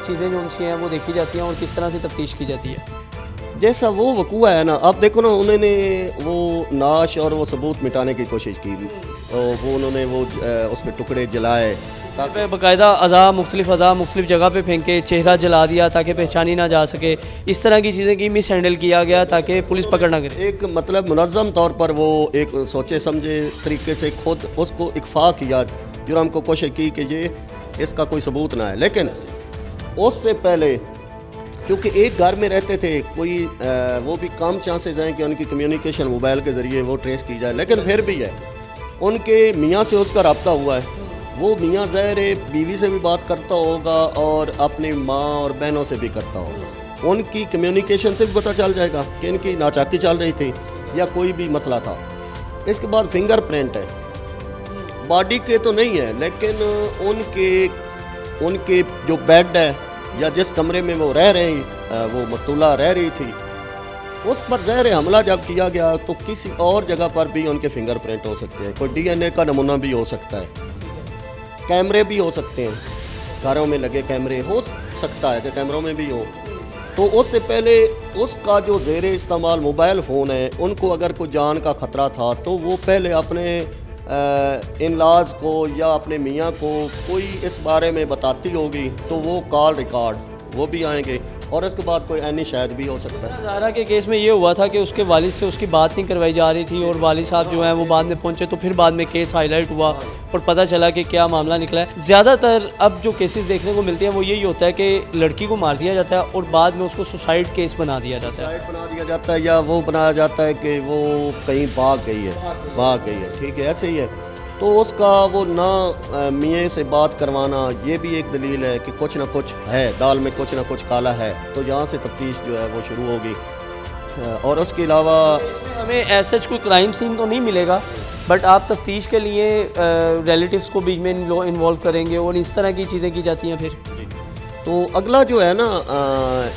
चीज़ें जो सी हैं वो देखी जाती हैं और किस तरह से तफ्तीश की जाती है? जैसा वो वकूआ है ना, अब देखो ना, उन्होंने वो नाश और वो सबूत मिटाने की कोशिश की, और वो उन्होंने वो उसके टुकड़े जलाए, बाकायदा अज़ा मुख्तलिफ जगह पे फेंके, चेहरा जला दिया ताकि पहचानी ना जा सके, इस तरह की चीज़ें की मिस हैंडल किया गया ताकि पुलिस पकड़ ना करे। एक मतलब मुनज़्ज़म तौर पर वो एक सोचे समझे तरीके से खुद उसको इख्फा किया, जुर्म को कोशिश की कि ये इसका कोई सबूत ना है। लेकिन उससे पहले क्योंकि एक घर में रहते थे, कोई वो भी कम चांसेस हैं कि उनकी कम्युनिकेशन मोबाइल के ज़रिए वो ट्रेस की जाए, लेकिन फिर भी है, उनके मियाँ से उसका रब्ता हुआ है, वो मियाँ ज़ाहिर बीवी से भी बात करता होगा और अपनी माँ और बहनों से भी करता होगा, उनकी कम्युनिकेशन से भी पता चल जाएगा कि इनकी नाचाकी चल रही थी या कोई भी मसला था। इसके बाद फिंगरप्रिंट है, बॉडी के तो नहीं है, लेकिन उनके जो बेड है या जिस कमरे में वो रह रही, वो मकतूला रह रही थी, उस पर ज़हर हमला जब किया गया तो किसी और जगह पर भी उनके फिंगरप्रिंट हो सकते हैं, कोई DNA का नमूना भी हो सकता है, कैमरे भी हो सकते हैं, घरों में लगे कैमरे हो सकता है कि कैमरों में भी हो। तो उससे पहले उसका जो ज़ेर इस्तेमाल मोबाइल फ़ोन है, उनको अगर कोई जान का ख़तरा था तो वो पहले अपने इन-लॉज़ को या अपने मियाँ को कोई इस बारे में बताती होगी, तो वो कॉल रिकॉर्ड वो भी आएंगे, और इसके बाद कोई ऐनी शायद भी हो सकता है। ज़ारा के केस में ये हुआ था कि उसके वालिद से उसकी बात नहीं करवाई जा रही थी और वालिद साहब जो हैं वो बाद में पहुंचे, तो फिर बाद में केस हाईलाइट हुआ और पता चला कि क्या मामला निकला है। ज़्यादातर अब जो केसेस देखने को मिलते हैं वो यही होता है कि लड़की को मार दिया जाता है और बाद में उसको सुसाइड केस बना दिया जाता है। सुसाइड बना दिया जाता है या वो बनाया जाता है कि वो कहीं भाग गई है, ठीक है, ऐसे ही है। तो उसका वो ना मियाँ से बात करवाना ये भी एक दलील है कि कुछ ना कुछ है, दाल में कुछ ना कुछ काला है। तो यहाँ से तफ्तीश जो है वो शुरू होगी। और उसके अलावा हमें ऐसा कोई क्राइम सीन तो नहीं मिलेगा, बट आप तफ्तीश के लिए रिलेटिव्स को बीच में इन्वॉल्व करेंगे और इस तरह की चीज़ें की जाती हैं। फिर तो अगला जो है ना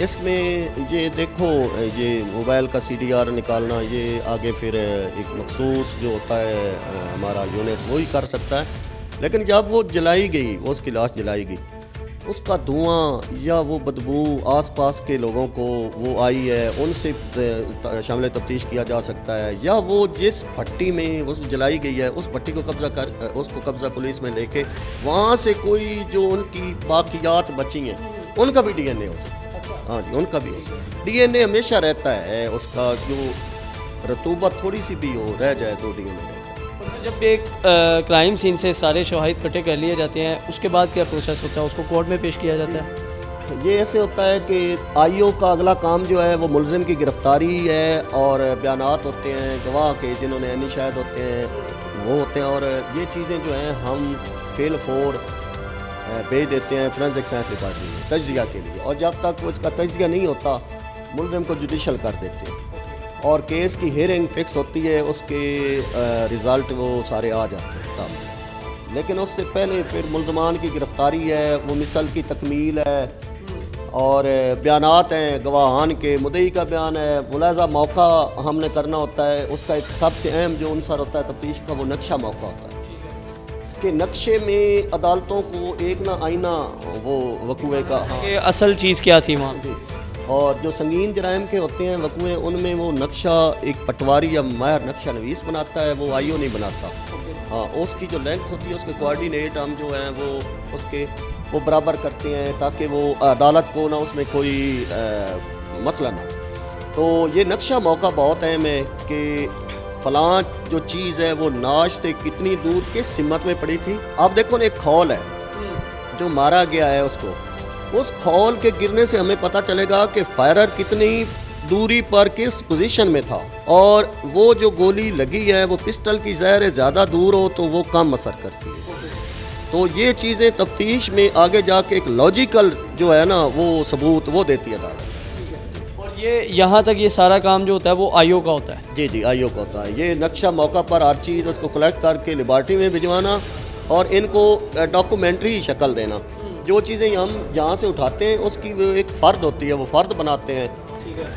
इसमें ये देखो, ये मोबाइल का CDR निकालना, ये आगे फिर एक मखसूस जो होता है हमारा यूनिट वही कर सकता है। लेकिन जब वो जलाई गई, वो उसकी लाश जलाई गई, उसका धुआं या वो बदबू आसपास के लोगों को वो आई है, उनसे शामिल तफ्तीश किया जा सकता है। या वो जिस भट्टी में वो जलाई गई है उस भट्टी को उसको कब्जा पुलिस में लेके वहाँ से कोई जो उनकी बाकियात बची हैं उनका भी DNA हो सकता है। हाँ जी, उनका भी हो सकता है। DNA हमेशा रहता है, उसका जो रतूबत थोड़ी सी भी हो रह जाए तो DNA रहता है। जब एक क्राइम सीन से सारे शवाहिद इकट्ठे कर लिए जाते हैं उसके बाद क्या प्रोसेस होता है, उसको कोर्ट में पेश किया जाता है? ये ऐसे होता है कि IO का अगला काम जो है वो मुलजिम की गिरफ्तारी है और बयानात होते हैं गवाह के जिन्होंने ऐनी शाहिद होते हैं वो होते हैं, और ये चीज़ें जो हैं हम फेल फोर भेज देते हैं फोरेंसिक साइंस डिपार्टमेंट में तज्जिया के लिए। और जब तक इसका तज्जिया नहीं होता मुलजिम को जुडिशल कर देते हैं और केस की हियरिंग फिक्स होती है, उसके रिज़ल्ट वो सारे आ जाते हैं सामने। लेकिन उससे पहले फिर मुलजमान की गिरफ्तारी है, वो मिसल की तकमील है और बयानात हैं गवाहान के, मुद्दई का बयान है, मुलाज़ा मौका हमने करना होता है। उसका एक सबसे अहम जो अंसर होता है तफ्तीश का वो नक्शा मौका होता है कि नक्शे में अदालतों को एक ना आईना वो वकूए का ये असल चीज़ क्या थी वहाँ। और जो संगीन जराइम के होते हैं वकूए उनमें वो नक्शा एक पटवारी या माहिर नक्शा नवीस बनाता है, वो IO नहीं बनाता। हाँ, उसकी जो लेंथ होती है उसके कोऑर्डिनेट हम जो हैं वो बराबर करते हैं ताकि वो अदालत को ना उसमें कोई मसला ना। तो ये नक्शा मौका बहुत अहम है कि फ़लाँ जो चीज़ है वो नाश से कितनी दूर किस सिमत में पड़ी थी। आप देखो ना, एक खौल है जो मारा गया है, उसको उस खौल के गिरने से हमें पता चलेगा कि फायरर कितनी दूरी पर किस पोजीशन में था, और वो जो गोली लगी है वो पिस्टल की ज़हर ज़्यादा दूर हो तो वो कम असर करती है। तो ये चीज़ें तफ्तीश में आगे जाके एक लॉजिकल जो है ना वो सबूत वो देती है अदालत। और ये यहाँ तक ये सारा काम जो होता है वो IO का होता है। जी, IO का होता है। ये नक्शा मौका पर हर चीज़ उसको कलेक्ट करके लेबॉर्ट्री में भिजवाना और इनको डॉक्यूमेंट्री शक्ल देना। जो चीज़ें हम यहाँ से उठाते हैं उसकी वो एक फ़र्द होती है, वो फ़र्द बनाते हैं,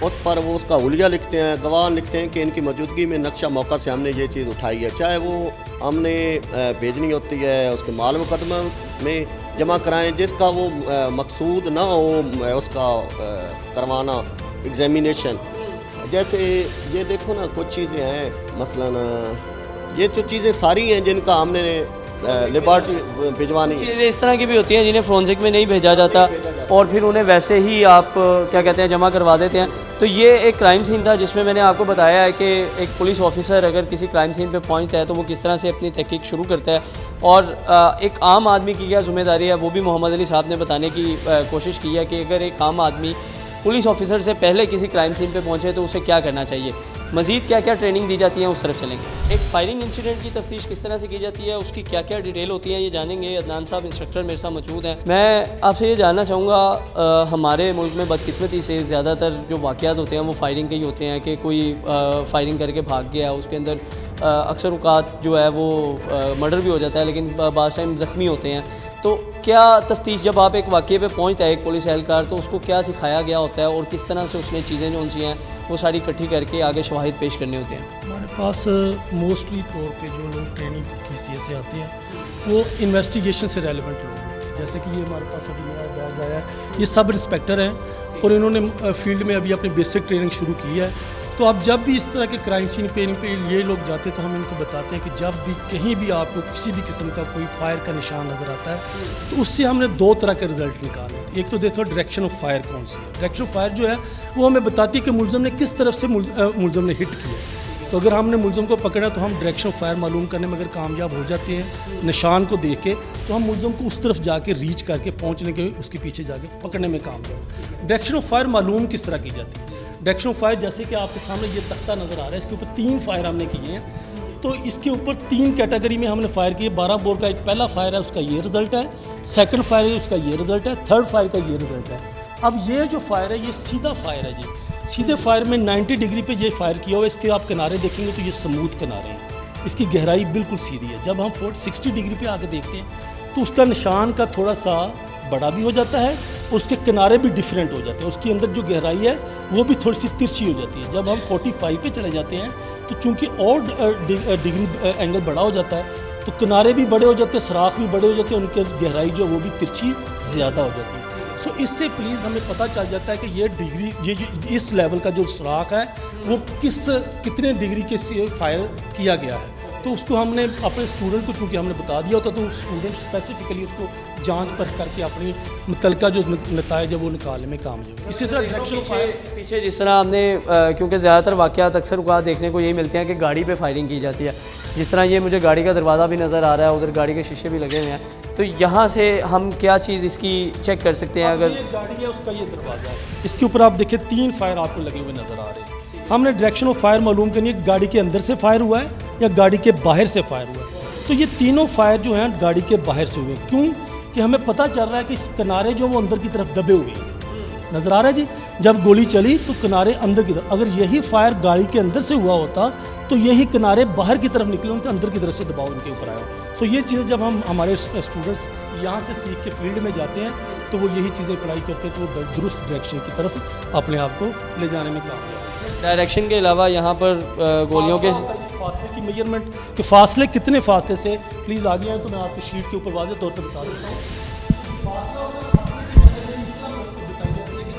उस पर वो उसका हुलिया लिखते हैं, गवाह लिखते हैं कि इनकी मौजूदगी में नक्शा मौका से हमने ये चीज़ उठाई है। चाहे वो हमने भेजनी होती है उसके माल मुकदमा में जमा कराएं जिसका वो मकसूद ना हो उसका करवाना एग्जामिनेशन। जैसे ये देखो ना, कुछ चीज़ें हैं मसलन ये जो चीज़ें सारी हैं जिनका हमने लेबॉर्ट्री भिजवानी है। चीज़ें इस तरह की भी होती हैं जिन्हें फोरेंसिक में नहीं भेजा जाता और फिर उन्हें वैसे ही आप क्या कहते हैं जमा करवा देते हैं। तो ये एक क्राइम सीन था जिसमें मैंने आपको बताया है कि एक पुलिस ऑफिसर अगर किसी क्राइम सीन पे पहुंचता है तो वो किस तरह से अपनी तहकीक शुरू करता है, और एक आम आदमी की क्या ज़िम्मेदारी है वो भी मोहम्मद अली साहब ने बताने की कोशिश की है कि अगर एक आम आदमी पुलिस ऑफिसर से पहले किसी क्राइम सीन पे पहुंचे तो उसे क्या करना चाहिए, मज़ीद क्या क्या ट्रेनिंग दी जाती है, उस तरफ चलेंगे। एक फायरिंग इंसिडेंट की तफ्तीश किस तरह से की जाती है, उसकी क्या क्या डिटेल होती है, ये जानेंगे। अदनान साहब इंस्ट्रक्टर मेरे साथ मौजूद हैं। मैं आपसे ये जानना चाहूँगा, हमारे मुल्क में बदकिस्मती से ज़्यादातर जो वाक़यात होते हैं वो फायरिंग के ही होते हैं कि कोई फायरिंग करके भाग गया, उसके अंदर अक्सर औक़ात जो है वो मर्डर भी हो जाता है लेकिन बाज़ टाइम ज़ख्मी होते हैं। तो क्या तफ्तीश जब आप एक वाक़े पे पहुंचता है एक पुलिस एहलकार, तो उसको क्या सिखाया गया होता है और किस तरह से उसने चीज़ें जो सी हैं वो सारी इकट्ठी करके आगे शवाहिद पेश करने होते हैं? हमारे पास मोस्टली तौर पे जो लोग ट्रेनिंग की चीज़ से आते हैं वो इन्वेस्टिगेशन से रेलिवेंट लोग होते हैं। जैसे कि ये हमारे पास अभी नया बैच आया है, ये सब इंस्पेक्टर हैं और इन्होंने फील्ड में अभी अपनी बेसिक ट्रेनिंग शुरू की है। तो अब जब भी इस तरह के क्राइम सीन पे ये लोग जाते हैं तो हम इनको बताते हैं कि जब भी कहीं भी आपको किसी भी किस्म का कोई फायर का निशान नज़र आता है तो उससे हमने दो तरह के रिजल्ट निकालने हैं। एक तो देखो डायरेक्शन ऑफ फायर कौन सी है। डायरेक्शन ऑफ फायर जो है वो हमें बताती है कि मुलज़म ने किस तरफ से मुलज़म ने हिट किया। तो अगर हमने मुलज़म को पकड़ा तो हम डायरेक्शन ऑफ फायर मालूम करने में अगर कामयाब हो जाते हैं निशान को देख के, तो हम मुलज़म को उस तरफ जाके रीच करके पहुंचने के उसके पीछे जाके पकड़ने में कामयाब। डायरेक्शन ऑफ फायर मालूम किस तरह की जाती है। डायरेक्शन ऑफ फायर जैसे कि आपके सामने ये तख्ता नज़र आ रहा है, इसके ऊपर 3 फायर हमने किए हैं। तो इसके ऊपर 3 कैटेगरी में हमने फायर किए। 12 बोर का एक पहला फायर है, उसका ये रिज़ल्ट है। सेकंड फायर है, उसका ये रिज़ल्ट है। थर्ड फायर का ये रिज़ल्ट है। अब ये जो फायर है ये सीधा फायर है जी। सीधे फायर में 90 डिग्री पे ये फायर किया हुआ है। इसके आप किनारे देखेंगे तो ये स्मूथ किनारे हैं, इसकी गहराई बिल्कुल सीधी है। जब हम 60 डिग्री पे आके देखते हैं तो उसका निशान का थोड़ा सा बड़ा भी हो जाता है और उसके किनारे भी डिफरेंट हो जाते हैं। उसके अंदर जो गहराई है वो भी थोड़ी सी तिरछी हो जाती है। जब हम 45 पे चले जाते हैं तो चूंकि और डिग्री एंगल बड़ा हो जाता है तो किनारे भी बड़े हो जाते हैं, सुराख भी बड़े हो जाते हैं, उनकी गहराई जो वो भी तिरछी ज़्यादा हो जाती है। सो इससे प्लीज़ हमें पता चल जाता है कि ये डिग्री ये इस लेवल का जो सुराख है वो कितने डिग्री के से फायर किया गया है। तो उसको हमने अपने स्टूडेंट को चूँकि हमने बता दिया होता तो स्टूडेंट स्पेसिफिकली उसको जांच पर करके अपनी मुतलका जो नताइज है वो निकालने में कामयाब। इसी तरह डायरेक्शन ऑफ फायर पीछे जिस तरह हमने क्योंकि ज़्यादातर वाक़यात अक्सर औक़ात देखने को यही मिलते हैं कि गाड़ी पे फायरिंग की जाती है। जिस तरह ये मुझे गाड़ी का दरवाज़ा भी नज़र आ रहा है, उधर गाड़ी के शीशे भी लगे हुए हैं, तो यहाँ से हम क्या चीज़ इसकी चेक कर सकते हैं? अगर ये गाड़ी है उसका ये दरवाज़ा है, इसके ऊपर आप देखिए 3 फायर आपको लगे हुए नज़र आ रहे हैं। हमने डायरेक्शन ऑफ फायर मालूम करनी है गाड़ी के अंदर से फायर हुआ है या गाड़ी के बाहर से फायर हुआ है। तो ये तीनों फायर जो हैं गाड़ी के बाहर से हुए। क्यों कि हमें पता चल रहा है कि इस किनारे जो वो अंदर की तरफ दबे हुए हैं, नज़र आ रहा है जी। जब गोली चली तो किनारे अंदर की तरफ, अगर यही फायर गाड़ी के अंदर से हुआ होता तो यही किनारे बाहर की तरफ निकले होते, अंदर की तरफ से दबाव उनके ऊपर आया। सो ये चीज़ जब हम हमारे स्टूडेंट्स यहाँ से सीख के फील्ड में जाते हैं तो वो यही चीज़ें पढ़ाई करते हैं तो वो दुरुस्त डायरेक्शन की तरफ अपने आप को ले जाने में कामयाब। डायरेक्शन के अलावा यहाँ पर गोलियों के फासले की मेजरमेंट के फासले कितने फासले से प्लीज़ आगे आए तो मैं आपको शीट के ऊपर वाज़ेह तौर पर बता देता हूँ।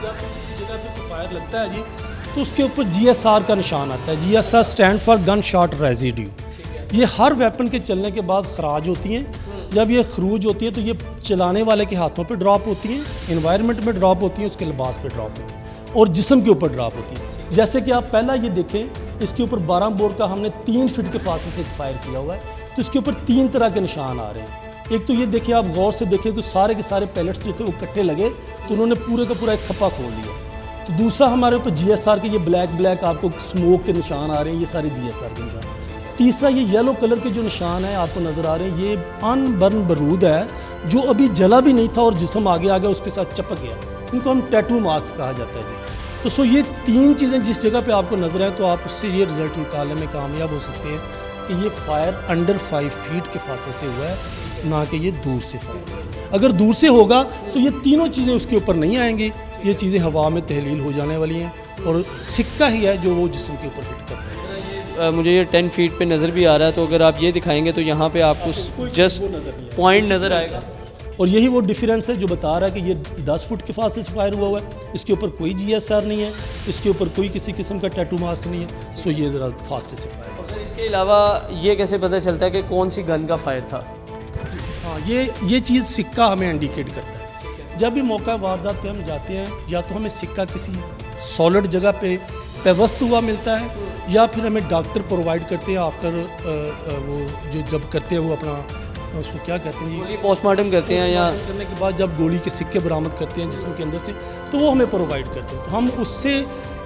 जब किसी जगह पे फायर लगता है जी तो उसके ऊपर GSR का निशान आता है। GSR stand for gun shot residue. ये हर वेपन के चलने के बाद खराज होती हैं। जब ये खरूज होती है तो ये चलाने वाले के हाथों पे ड्रॉप होती हैं, एनवायरनमेंट में ड्रॉप होती हैं, उसके लिबास पे ड्रॉप होती हैं और जिस्म के ऊपर ड्रॉप होती है। जैसे कि आप पहला ये देखें, इसके ऊपर 12 बोर का हमने 3 फीट के फासले से फायर किया हुआ है तो इसके ऊपर 3 तरह के निशान आ रहे हैं। एक तो ये देखिए, आप गौर से देखें तो सारे के सारे पैलेट्स जो थे वो इकट्ठे लगे तो उन्होंने पूरे का पूरा एक खप्पा खोल लिया। तो दूसरा हमारे ऊपर GSR के ये ब्लैक आपको स्मोक के निशान आ रहे हैं, ये सारे GSR के निशान। तीसरा ये येलो कलर के जो निशान है आपको नज़र आ रहे हैं, ये अनबर्न बारूद है जो अभी जला भी नहीं था और जिस्म आगे आ गया उसके साथ चिपक गया। इनको हम टैटू मार्क्स कहा जाता है जी। तो ये 3 चीज़ें जिस जगह पे आपको नज़र आए तो आप उससे ये रिज़ल्ट निकालने में कामयाब हो सकते हैं कि ये फायर अंडर 5 फीट के फासले से हुआ है, ना कि ये दूर से फायर। अगर दूर से होगा तो ये तीनों चीज़ें उसके ऊपर नहीं आएंगी, ये चीज़ें हवा में तहलील हो जाने वाली हैं और सिक्का ही है जो वो जिस्म के ऊपर हिट करता है। मुझे ये 10 फीट पे नज़र भी आ रहा है, तो अगर आप ये दिखाएंगे तो यहाँ पे आपको जस्ट पॉइंट नज़र आएगा और यही वो डिफरेंस है जो बता रहा है कि ये 10 फुट के फासले से फायर हुआ है। इसके ऊपर कोई GSR नहीं है, इसके ऊपर कोई किसी किस्म का टैटू मास्क नहीं है। सो ये ज़रा फासले से फायर। और सर इसके अलावा ये कैसे पता चलता है कि कौन सी गन का फायर था? हाँ, ये चीज़ सिक्का हमें इंडिकेट करता है। जब भी मौका वारदात पे हम जाते हैं या तो हमें सिक्का किसी सॉलिड जगह पे पेवस्त हुआ मिलता है या फिर हमें डॉक्टर प्रोवाइड करते हैं आफ्टर वो जो जब करते हैं वो अपना उसको क्या कहते हैं गोली पोस्टमार्टम करते हैं या करने के बाद जब गोली के सिक्के बरामद करते हैं जिस्म के अंदर से तो वो हमें प्रोवाइड करते हैं। तो हम उससे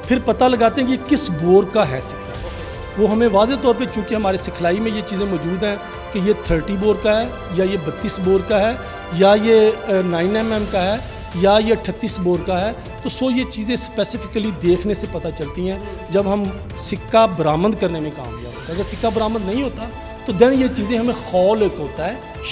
फिर पता लगाते हैं कि किस बोर का है सिक्का। वो हमें वाज़ेह तौर पे चूँकि हमारे सिखलाई में ये चीज़ें मौजूद हैं कि ये 30 बोर का है या ये 32 बोर का है या ये 9 mm का है या ये 38 बोर का है। तो ये चीज़ें स्पेसिफिकली देखने से पता चलती हैं जब हम सिक्का बरामद करने में कामयाब होता है। अगर सिक्का बरामद नहीं होता तो देन ये चीज़ें हमें खौल एक होता है,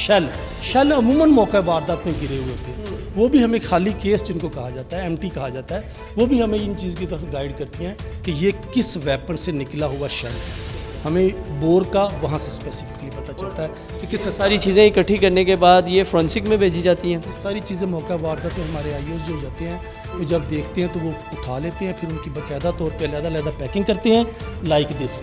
शल अमूमन मौका वारदात में गिरे हुए होते हैं, वो भी हमें खाली केस जिनको कहा जाता है, एम्प्टी कहा जाता है, वो भी हमें इन चीज़ की तरफ गाइड करती हैं कि ये किस वेपन से निकला हुआ शल है। हमें बोर का वहाँ से स्पेसिफिकली पता चलता है कि किस सारी चीज़ें इकट्ठी करने के बाद ये फोरेंसिक में भेजी जाती हैं। सारी चीज़ें मौका वारदात में हमारे आईओज जो जाते हैं वो जब देखते हैं तो वो उठा लेते हैं, फिर उनकी बाकायदा तौर पे अलग-अलग पैकिंग करते हैं लाइक दिस।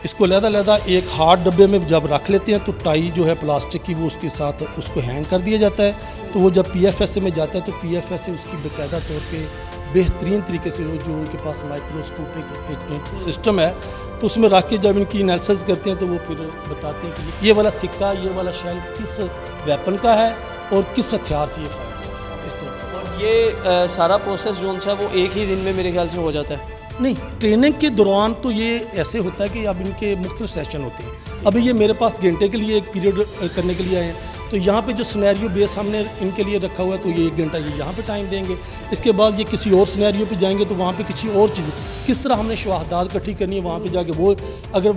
इसको अलग-अलग एक हार्ड डब्बे में जब रख लेते हैं तो टाई जो है प्लास्टिक की वो उसके साथ उसको हैंग कर दिया जाता है। तो वो जब PFSA में जाता है तो PFSA उसकी बाकायदा तौर पे बेहतरीन तरीके से जो उनके पास माइक्रोस्कोपिक सिस्टम है तो उसमें रख के जब इनकी एनालिसिस करते हैं तो वो फिर बताते हैं कि ये वाला सिक्का, ये वाला शेल किस वेपन का है और किस हथियार से ये फायर है, इस तरह। और ये सारा प्रोसेस जो है वो एक ही दिन में मेरे ख्याल से हो जाता है। नहीं, ट्रेनिंग के दौरान तो ये ऐसे होता है कि अब इनके मुख्तलिफ सेशन होते हैं। अभी ये मेरे पास घंटे के लिए एक पीरियड करने के लिए आए हैं, तो यहाँ पे जो सिनेरियो बेस हमने इनके लिए रखा हुआ है तो ये 1 घंटा ये यहाँ पे टाइम देंगे। इसके बाद ये किसी और सिनेरियो पे जाएंगे तो वहाँ पे किसी और चीज़ किस तरह हमने शहादत इकट्ठी करनी है, वहाँ पे जाके वो अगर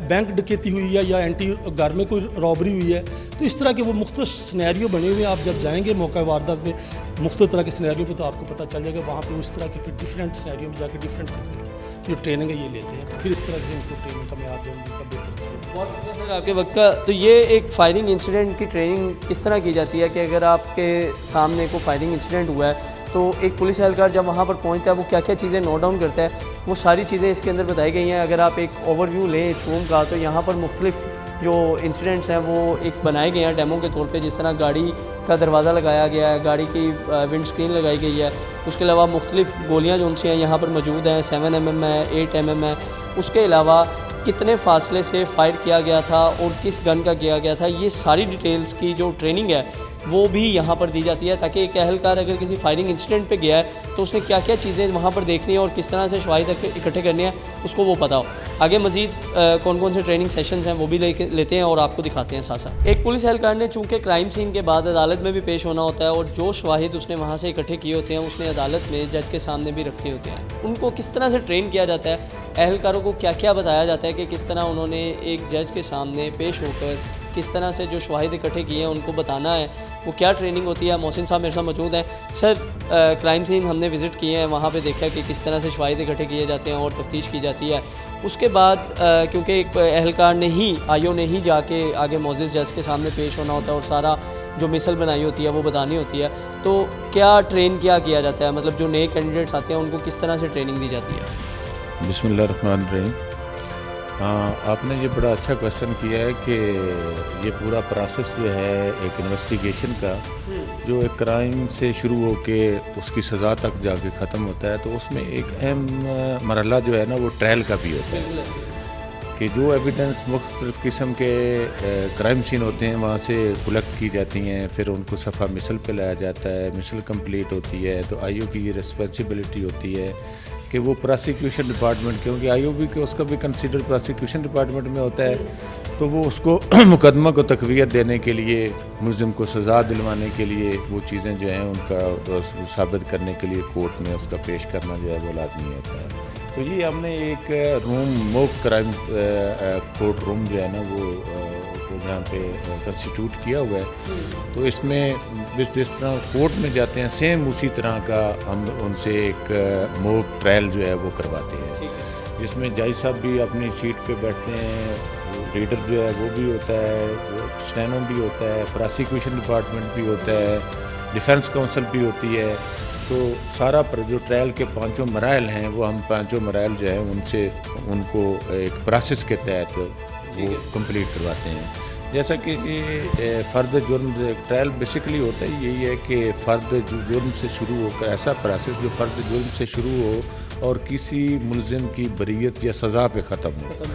बैंक डकैती हुई है या एंटी घर में कोई रॉबरी हुई है तो इस तरह के वो मुख्तलिफ सिनेरियो बने हुए हैं। आप जब जाएंगे मौका वारदात में मुख्तलिफ तरह के सिनेरियो पे तो आपको पता चल जाएगा वहाँ पे वो इस तरह के फिर डिफरेंट सिनेरियो में जाकर डिफरेंट किस्म की जो ट्रेनिंग है ये लेते हैं। तो फिर इस तरह से इनको ट्रेनिंग का मैं आप जब उनका बेहतर से बहुत शुक्रिया सर आपके वक्त का। तो ये एक फायरिंग इंसिडेंट की ट्रेनिंग किस तरह की जाती है कि अगर आपके सामने को फायरिंग इंसिडेंट हुआ है तो एक पुलिस एहलकार जब वहाँ पर पहुँचता है वो क्या क्या चीज़ें नोट डाउन करता है, वो सारी चीज़ें इसके अंदर बताई गई हैं। अगर आप एक ओवरव्यू लें इस रूम का तो यहाँ पर मुख्तलिफ जो इंसिडेंट्स हैं वो एक बनाए गए हैं डेमो के तौर पे, जिस तरह गाड़ी का दरवाज़ा लगाया गया है, गाड़ी की विंड स्क्रीन लगाई गई है। उसके अलावा मुख्तलिफ गोलियाँ जो उनसे हैं यहाँ पर मौजूद हैं, 7mm है, 8mm है। उसके अलावा कितने फासले से फायर किया गया था और किस गन का किया गया था, ये सारी डिटेल्स की जो ट्रेनिंग है वो भी यहाँ पर दी जाती है ताकि एक अहलकार अगर किसी फायरिंग इंसिडेंट पे गया है तो उसने क्या क्या चीज़ें वहाँ पर देखनी है और किस तरह से शवाहिद इकट्ठे करने हैं उसको वो पता हो। आगे मज़ीद कौन कौन से ट्रेनिंग सेशंस हैं वो भी लेते हैं और आपको दिखाते हैं साथ साथ। एक पुलिस एहलकार ने चूँकि क्राइम सीन के बाद अदालत में भी पेश होना होता है और जो शवाहिद उसने वहाँ से इकट्ठे किए होते हैं उसने अदालत में जज के सामने भी रखने होते हैं। उनको किस तरह से ट्रेन किया जाता है, एहलकारों को क्या क्या बताया जाता है कि किस तरह उन्होंने एक जज के सामने पेश होकर किस तरह से जो शवाहिद इकट्ठे किए हैं उनको बताना है, वो क्या ट्रेनिंग होती है। मोहसिन साहब मेरे साथ मौजूद हैं। सर, क्राइम सीन हमने विज़िट किए हैं, वहाँ पे देखा कि किस तरह से शवाहिद इकट्ठे किए जाते हैं और तफ्तीश की जाती है। उसके बाद क्योंकि एक एहलकार ने ही आईओ ने ही जाके आगे मोअज़्ज़िज़ जज के सामने पेश होना होता है और सारा जो मिसल बनाई होती है वो बतानी होती है, तो क्या ट्रेन किया जाता है, मतलब जो नए कैंडिडेट्स आते हैं उनको किस तरह से ट्रेनिंग दी जाती है? बिस्मिल्लाहिर्रहमानिर्रहीम। हाँ, आपने ये बड़ा अच्छा क्वेश्चन किया है कि ये पूरा प्रोसेस जो है एक इन्वेस्टिगेशन का जो एक क्राइम से शुरू होके उसकी सज़ा तक जाके ख़त्म होता है तो उसमें एक अहम मरहला जो है ना वो ट्रायल का भी होता है कि जो एविडेंस मुख्तलिफ़ किस्म के क्राइम सीन होते हैं वहाँ से कलेक्ट की जाती हैं, फिर उनको सफ़ा मिसल पे लाया जाता है, मिसल कंप्लीट होती है तो आईओ की ये रिस्पॉन्सिबिलिटी होती है कि वो प्रोसिक्यूशन डिपार्टमेंट, क्योंकि आईओ भी कि उसका भी कंसीडर प्रोसिक्यूशन डिपार्टमेंट में होता है, तो वो उसको मुकदमा को तक़वियत देने के लिए, मुलज़िम को सज़ा दिलवाने के लिए वो चीज़ें जो हैं उनका साबित करने के लिए कोर्ट में उसका पेश करना जो है वो लाजमी होता है। तो ये हमने एक room mock crime court room जो है ना वो यहाँ पे कंस्टिट्यूट किया हुआ है। तो इसमें जिस तरह कोर्ट में जाते हैं सेम उसी तरह का हम उनसे एक मॉक ट्रायल जो है वो करवाते हैं, जिसमें जज साहब भी अपनी सीट पे बैठते हैं, रीडर जो है वो भी होता है, स्टेनो भी होता है, प्रोसिक्यूशन डिपार्टमेंट भी होता है, डिफेंस काउंसिल भी होती है। तो सारा जो ट्रायल के 5 मराइल हैं वो हम 5 मराइल जो है उनसे उनको एक प्रोसेस के तहत वो कंप्लीट करवाते हैं। जैसा कि फ़र्द जुर्म ट्रायल बेसिकली होता है यही है कि फ़र्द जुर्म से शुरू होकर ऐसा प्रोसेस जो फ़र्द जुर्म से शुरू हो और किसी मुलज़िम की बरीयत या सज़ा पे ख़त्म हो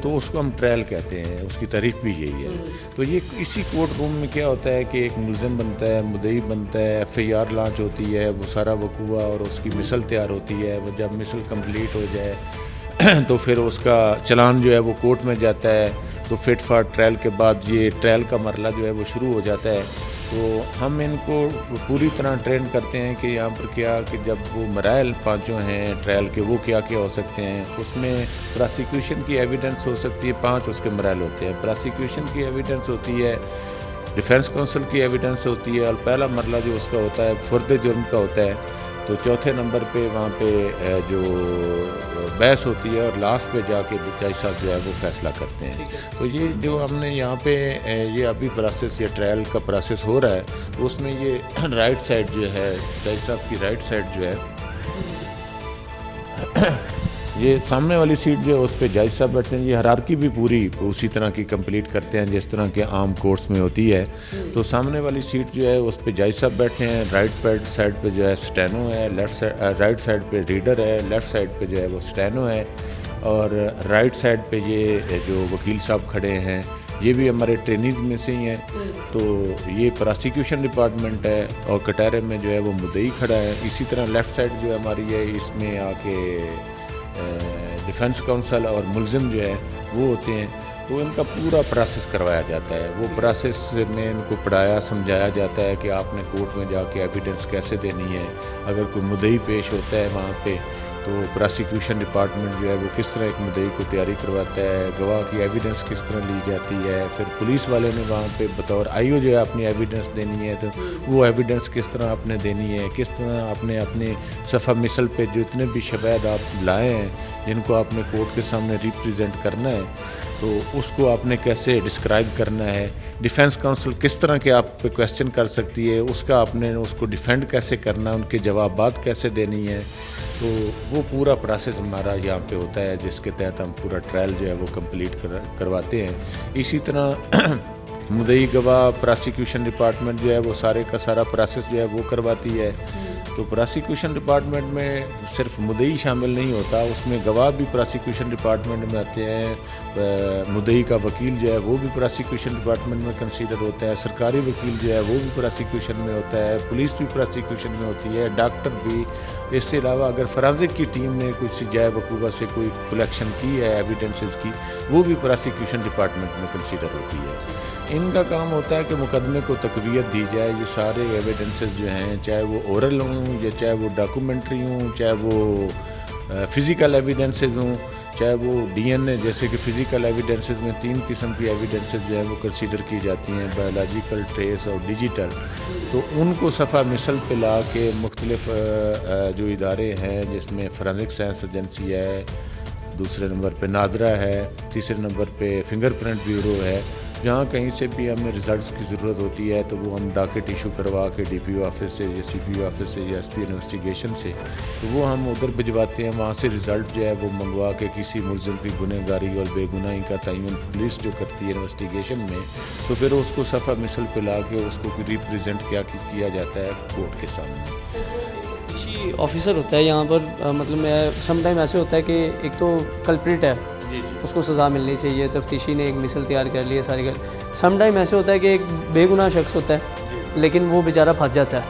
तो उसको हम ट्रायल कहते हैं, उसकी तारीख भी यही है। तो ये इसी कोर्ट रूम में क्या होता है कि एक मुलज़िम बनता है, मुद्दई बनता है, FIR लॉन्च होती है, वो सारा वकूआ और उसकी मिसल तैयार होती है। वो जब मिसल कंप्लीट हो जाए तो फिर उसका चलान जो है वो कोर्ट में जाता है। तो फिट फॉर ट्रायल के बाद ये ट्रायल का मरला जो है वो शुरू हो जाता है। तो हम इनको पूरी तरह ट्रेन करते हैं कि यहाँ पर क्या कि जब वो मराइल 5 हैं ट्रायल के वो क्या क्या हो सकते हैं। उसमें प्रोसिक्यूशन की एविडेंस हो सकती है, 5 उसके मराइल होते हैं। प्रोसिक्यूशन की एविडेंस होती है, डिफेंस काउंसिल की एविडेंस होती है और पहला मरला जो उसका होता है फ़र्द जुर्म का होता है। तो चौथे नंबर पे वहाँ पे जो बहस होती है और लास्ट पे जाके जज साहब जो है वो फैसला करते हैं। तो ये जो हमने यहाँ पे ये अभी प्रोसेस, ये ट्रायल का प्रोसेस हो रहा है, तो उसमें ये राइट साइड जो है, जज साहब की राइट साइड जो है ये सामने वाली सीट जो है उस पर जज साहब बैठते हैं। ये हायरार्की भी पूरी उसी तरह की कंप्लीट करते हैं जिस तरह के आम कोर्ट्स में होती है। तो सामने वाली सीट जो है उस पर जज साहब बैठे हैं, राइट साइड पे जो है स्टेनो है, राइट साइड पे रीडर है, लेफ़्ट साइड पे जो है वो स्टेनो है, और राइट साइड पे ये जो वकील साहब खड़े हैं ये भी हमारे ट्रेनीज़ में से ही हैं। तो ये प्रोसिक्यूशन डिपार्टमेंट है और कटहरे में जो है वो मुद्दई खड़ा है। इसी तरह लेफ़्ट साइड जो है हमारी है, इसमें आके डिफेंस काउंसिल और मुलजिम जो है वो होते हैं। तो इनका पूरा प्रोसेस करवाया जाता है। वो प्रोसेस में इनको पढ़ाया समझाया जाता है कि आपने कोर्ट में जाके एविडेंस कैसे देनी है। अगर कोई मुद्दई पेश होता है वहाँ पे तो प्रोसिक्यूशन डिपार्टमेंट जो है वो किस तरह एक मुद्दई को तैयारी करवाता है, गवाह की एविडेंस किस तरह ली जाती है, फिर पुलिस वाले ने वहाँ पे बतौर आईओ जो है अपनी एविडेंस देनी है, तो वो एविडेंस किस तरह आपने देनी है, किस तरह आपने अपने सफ़ा मिसल पे जितने भी शवाहद आप लाए हैं जिनको आपने कोर्ट के सामने रिप्रेजेंट करना है, तो उसको आपने कैसे डिस्क्राइब करना है। डिफेंस काउंसिल किस तरह के आप पे क्वेश्चन कर सकती है, उसका आपने उसको डिफेंड कैसे करना, उनके जवाबात कैसे देनी है। तो वो पूरा प्रोसेस हमारा यहाँ पे होता है जिसके तहत हम पूरा ट्रायल जो है वो कंप्लीट करवाते हैं। इसी तरह मुद्दई गवाह प्रोसिक्यूशन डिपार्टमेंट जो है वो सारे का सारा प्रोसेस जो है वो करवाती है। तो प्रोसिक्यूशन डिपार्टमेंट में सिर्फ मुद्दई शामिल नहीं होता, उसमें गवाह भी प्रोसिक्यूशन डिपार्टमेंट में आते हैं। मुद्दई का वकील जो है वो भी प्रोसिक्यूशन डिपार्टमेंट में कंसीडर होता है, सरकारी वकील जो है वो भी प्रोसिक्यूशन में होता है, पुलिस भी प्रोसिक्यूशन में होती है, डॉक्टर भी। इसके अलावा अगर फराजिक की टीम ने कुछ जाए वकूबा से कोई कलेक्शन की है एविडेंसेस की, वो भी प्रोसिक्यूशन डिपार्टमेंट में कंसीडर होती है। इनका काम होता है कि मुकदमे को तकवीत दी जाए। ये सारे एविडेंसेस जो हैं, चाहे वो ओरल हों या चाहे वो डॉक्यूमेंट्री हों, चाहे वो फ़िज़िकल एविडेंसेस हों, चाहे वो डीएनए, जैसे कि फ़िज़िकल एविडेंसेस में 3 किस्म की एविडेंसेस जो है वो कंसीडर की जाती हैं, बायोलॉजिकल, ट्रेस और डिजिटल। तो उनको सफ़ा मिसल पे ला के मुख्तलिफ जो इदारे हैं जिसमें फोरेंसिक साइंस एजेंसी है, दूसरे नंबर पे नादरा है, तीसरे नंबर पे फिंगरप्रिंट ब्यूरो है, जहाँ कहीं से भी हमें रिज़ल्ट्स की ज़रूरत होती है तो वो हम डॉकेट इशू करवा के डीपीओ ऑफिस से या सीपीओ ऑफिस से या एसपी इन्वेस्टिगेशन से, तो वो हम उधर भिजवाते हैं। वहाँ से रिज़ल्ट जो है वो मंगवा के किसी मुलज़िम की गुनहगारी और बेगुनाही का तयन पुलिस जो करती है इन्वेस्टिगेशन में, तो फिर उसको सफ़ा मिसल पे ला के उसको रिप्रेजेंट किया जाता है कोर्ट के सामने। ऑफिसर होता है यहाँ पर, मतलब समटाइम ऐसे होता है कि एक तो कल्प्रिट है, उसको सज़ा मिलनी चाहिए, तफ्तीशी ने एक मिसल तैयार कर ली है सारी कर। समटाइम ऐसे होता है कि एक बेगुनाह शख्स होता है लेकिन वो बेचारा फंस जाता है,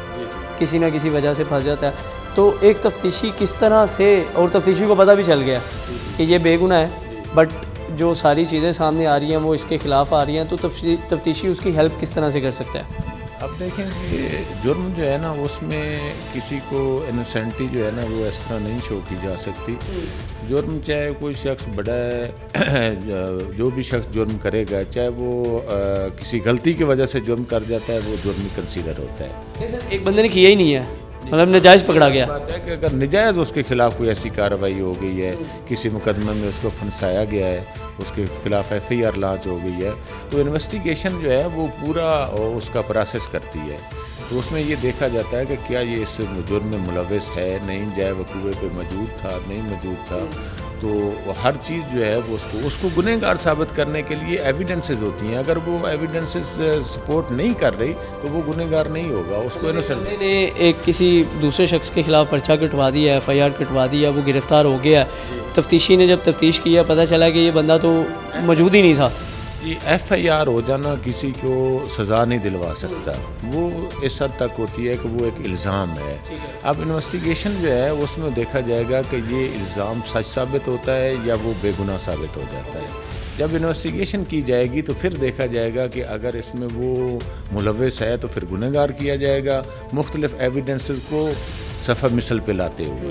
किसी ना किसी वजह से फंस जाता है। तो एक तफ्तीशी किस तरह से, और तफ्तीशी को पता भी चल गया कि ये बेगुनाह है, बट जो सारी चीज़ें सामने आ रही हैं वो इसके ख़िलाफ़ आ रही हैं, तो तफ्तीशी उसकी हेल्प किस तरह से कर सकता है? अब देखें कि जुर्म जो है ना उसमें किसी को इनोसेंटी जो है ना वो इस तरह नहीं शो की जा सकती। जुर्म चाहे कोई शख्स बड़ा है, जो भी शख्स जुर्म करेगा, चाहे वो किसी गलती की वजह से जुर्म कर जाता है, वो जुर्म ही कंसीडर होता है। एक बंदे ने किया ही नहीं है, मतलब नजायज़ पकड़ा गया। बात है कि अगर नजायज़ उसके खिलाफ कोई ऐसी कार्रवाई हो गई है, किसी मुकदमे में उसको फंसाया गया है, उसके खिलाफ FIR लॉन्च हो गई है, तो इन्वेस्टिगेशन जो है वो पूरा उसका प्रोसेस करती है। तो उसमें ये देखा जाता है कि क्या ये इस जुर्म में मुलविस है, नहीं, जाए वकूवे पे मौजूद था, नहीं मौजूद था। तो हर चीज़ जो है वो उसको गुनहगार साबित करने के लिए एविडेंसेस होती हैं। अगर वो एविडेंसेस सपोर्ट नहीं कर रही तो वो गुनहगार नहीं होगा, उसको इनोसेंट। ने एक किसी दूसरे शख्स के खिलाफ पर्चा कटवा दिया, FIR कटवा दिया, वो गिरफ़्तार हो गया, तफ्तीशी ने जब तफ्तीश किया पता चला कि ये बंदा तो मौजूद ही नहीं था। ये FIR हो जाना किसी को सज़ा नहीं दिलवा सकता, वो इस हद तक होती है कि वो एक इल्ज़ाम है। अब इन्वेस्टिगेशन जो है उसमें देखा जाएगा कि ये इल्ज़ाम सच साबित होता है या वो बेगुनाह साबित हो जाता है। जब इन्वेस्टिगेशन की जाएगी तो फिर देखा जाएगा कि अगर इसमें वो मुलविस है तो फिर गुनहगार किया जाएगा। मुख्तलिफ एविडेंसेस को सफ़ा मिसल पे लाते हुए।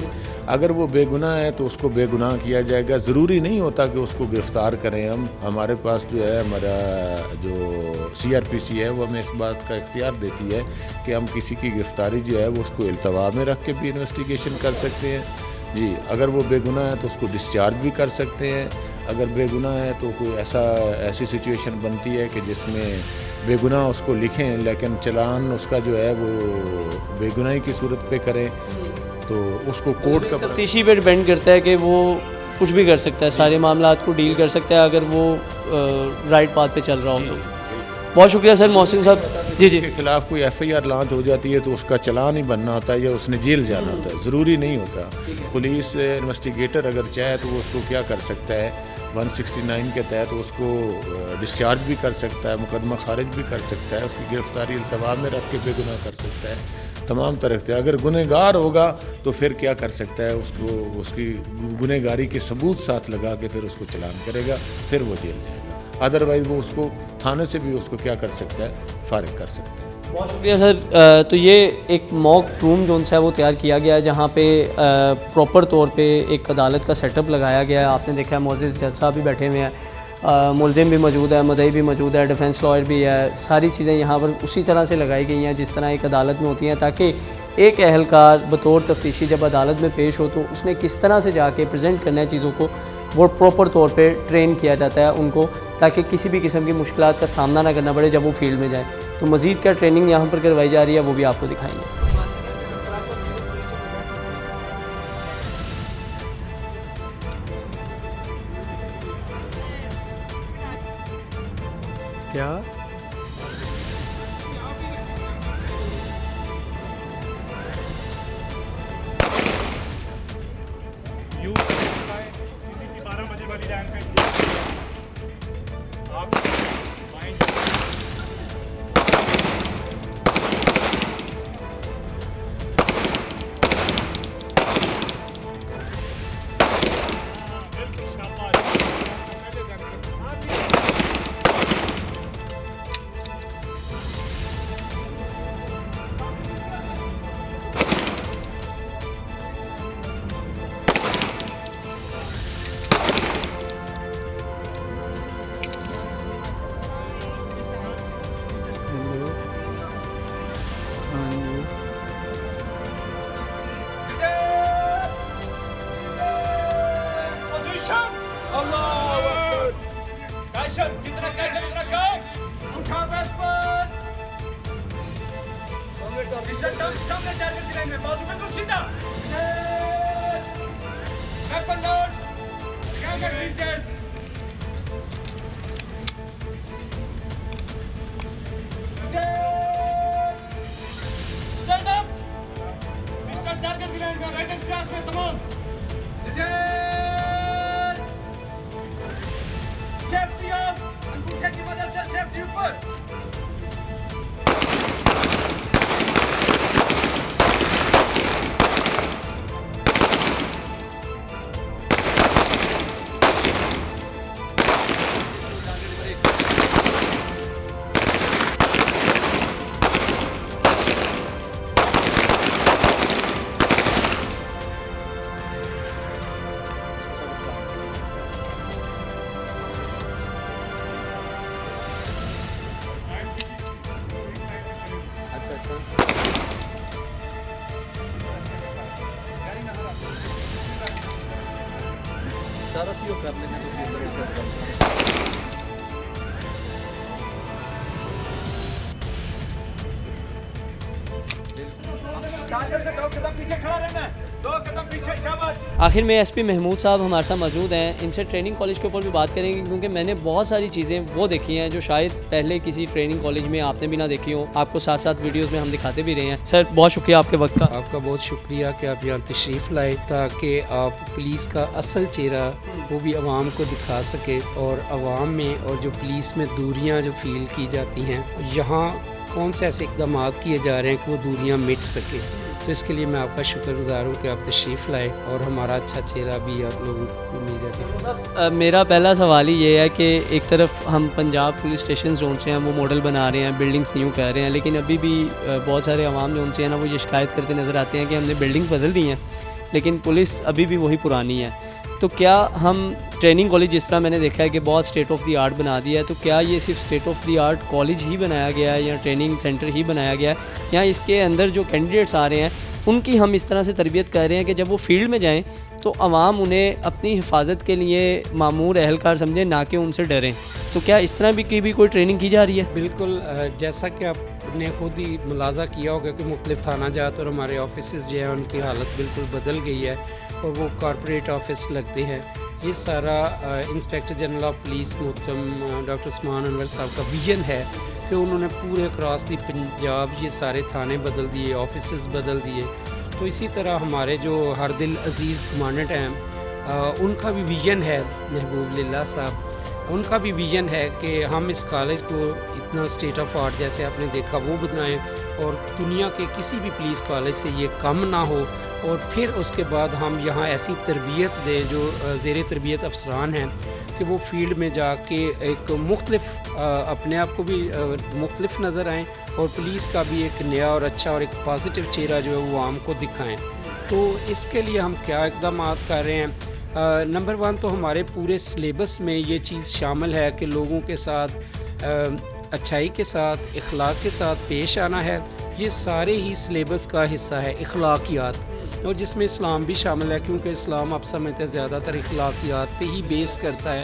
अगर वो बेगुनाह है तो उसको बेगुनाह किया जाएगा। ज़रूरी नहीं होता कि उसको गिरफ़्तार करें हम। हमारे पास जो है हमारा जो CRPC है वो हमें इस बात का इख्तियार देती है कि हम किसी की गिरफ़्तारी जो है वो उसको इल्तवा में रख के भी इन्वेस्टिगेशन कर सकते हैं जी। अगर वो बेगुनाह है तो उसको डिस्चार्ज भी कर सकते हैं। अगर बेगुनाह है तो कोई ऐसी सिचुएशन बनती है कि जिसमें बेगुनाह उसको लिखें लेकिन चलान उसका जो है वो बेगुनाही की सूरत पे करें तो उसको कोर्ट का तफ्तीशी पे डिपेंड करता है कि वो कुछ भी कर सकता है, सारे मामलात को डील कर सकता है अगर वो राइट पाथ पे चल रहा हो तो। बहुत शुक्रिया सर मोहसिन साहब। जी जी, के खिलाफ कोई FIR लॉन्च हो जाती है तो उसका चलान ही बनना होता है या उसने जेल जाना होता है, ज़रूरी नहीं होता। पुलिस इन्वेस्टिगेटर अगर चाहे तो वो उसको क्या कर सकता है, 169 के तहत उसको डिस्चार्ज भी कर सकता है, मुकदमा खारिज भी कर सकता है, उसकी गिरफ्तारी इल्तवा में रख के बेगुनाह कर सकता है, तमाम तरह से। अगर गुनहगार होगा तो फिर क्या कर सकता है, उसको उसकी गुनहगारी के सबूत साथ लगा के फिर उसको चलान करेगा, फिर वो जेल जाएगा। अदरवाइज़ वो उसको थाने से भी उसको क्या कर सकता है, फारिग कर सकता है। बहुत शुक्रिया सर। तो ये एक मॉक रूम जो है वो तैयार किया गया है जहाँ पे प्रॉपर तौर पे एक अदालत का सेटअप लगाया गया है। आपने देखा है मोअज़्ज़िज़ जज साहब भी बैठे हुए हैं, मुलजिम भी मौजूद है, मुद्दई भी मौजूद है, डिफेंस लॉयर भी है। सारी चीज़ें यहाँ पर उसी तरह से लगाई गई हैं जिस तरह एक अदालत में होती हैं, ताकि एक अहलकार बतौर तफ्तीशी जब अदालत में पेश हो तो उसने किस तरह से जाके प्रेजेंट करना है चीज़ों को, वो प्रॉपर तौर पे ट्रेन किया जाता है उनको, ताकि किसी भी किस्म की मुश्किलात का सामना ना करना पड़े जब वो फील्ड में जाए। तो मज़ीद क्या ट्रेनिंग यहाँ पर करवाई जा रही है वो भी आपको दिखाएंगे। क्या यू 12 बजे वाली रैंक पे आप माइंड आखिर में SP महमूद साहब हमारे साथ मौजूद हैं। इनसे ट्रेनिंग कॉलेज के ऊपर भी बात करेंगे, क्योंकि मैंने बहुत सारी चीज़ें वो देखी हैं जो शायद पहले किसी ट्रेनिंग कॉलेज में आपने भी ना देखी हो। आपको साथ साथ वीडियोस में हम दिखाते भी रहे हैं। सर बहुत शुक्रिया आपके वक्त का। आपका बहुत शुक्रिया कि आप यहाँ तशरीफ़ लाए, ताकि आप पुलिस का असल चेहरा वो भी आवाम को दिखा सके, और आवाम में और जो पुलिस में दूरियाँ जो फील की जाती हैं, यहाँ कौन से ऐसे इकदाम किए जा रहे हैं कि वो दूरियाँ मिट सके। तो इसके लिए मैं आपका शुक्रगुज़ार हूँ कि आप तशरीफ़ लाए और हमारा अच्छा चेहरा भी आप लोगों को जाती है। मेरा पहला सवाल ही ये है कि एक तरफ हम पंजाब पुलिस स्टेशन जोन से हैं वो मॉडल बना रहे हैं, बिल्डिंग्स न्यू कर रहे हैं, लेकिन अभी भी बहुत सारे अवाम जोन से हैं ना वो ये शिकायत करते नज़र आते हैं कि हमने बिल्डिंग्स बदल दी हैं लेकिन पुलिस अभी भी वही पुरानी है। तो क्या हम ट्रेनिंग कॉलेज, जिस तरह मैंने देखा है कि बहुत स्टेट ऑफ द आर्ट बना दिया है, तो क्या ये सिर्फ state of the art college ही बनाया गया है या ट्रेनिंग सेंटर ही बनाया गया है, या इसके अंदर जो कैंडिडेट्स आ रहे हैं उनकी हम इस तरह से तरबियत कर रहे हैं कि जब वो फील्ड में जाएं तो अवाम उन्हें अपनी हिफाजत के लिए मामूर अहलकार समझें, ना कि उनसे डरें? तो क्या इस तरह की भी कोई ट्रेनिंग की जा रही है? बिल्कुल, जैसा कि आपने खुद ही मुलाजा किया होगा कि मुख्तलिफ थाना जात और हमारे ऑफिस जो हैं उनकी हालत बिल्कुल बदल गई है और वो कॉरपोरेट ऑफिस लगते हैं। ये सारा इंस्पेक्टर जनरल ऑफ पुलिस मोहतरम डॉक्टर उस्मान अनवर साहब का विजन है कि उन्होंने पूरे अक्रॉस दी पंजाब ये सारे थाने बदल दिए, ऑफिस बदल दिए। तो इसी तरह हमारे जो हर दिल अजीज़ कमांडेंट हैं उनका भी विजन है, महबूब लिल्लाह साहब, उनका भी विजन है कि हम इस कॉलेज को इतना स्टेट ऑफ आर्ट जैसे आपने देखा वो बनाएं और दुनिया के किसी भी पुलिस कॉलेज से ये कम ना हो, और फिर उसके बाद हम यहाँ ऐसी तरबियत दें जो ज़ेर तरबियत अफसरान हैं कि वो फील्ड में जाके एक मुख्तलिफ अपने आप को भी मुख्तलिफ नज़र आएँ और पुलिस का भी एक नया और अच्छा और एक पॉजिटिव चेहरा जो है वो आम को दिखाएं। तो इसके लिए हम क्या इक़दाम कर रहे हैं? नंबर 1 तो हमारे पूरे सिलेबस में ये चीज़ शामिल है कि लोगों के साथ अच्छाई के साथ इखलाक के साथ पेश आना है। ये सारे ही सिलेबस का हिस्सा है इखलाकियात, और जिसमें इस्लाम भी शामिल है क्योंकि इस्लाम आप समझते हैं ज़्यादातर इखलाकियात पे ही बेस करता है।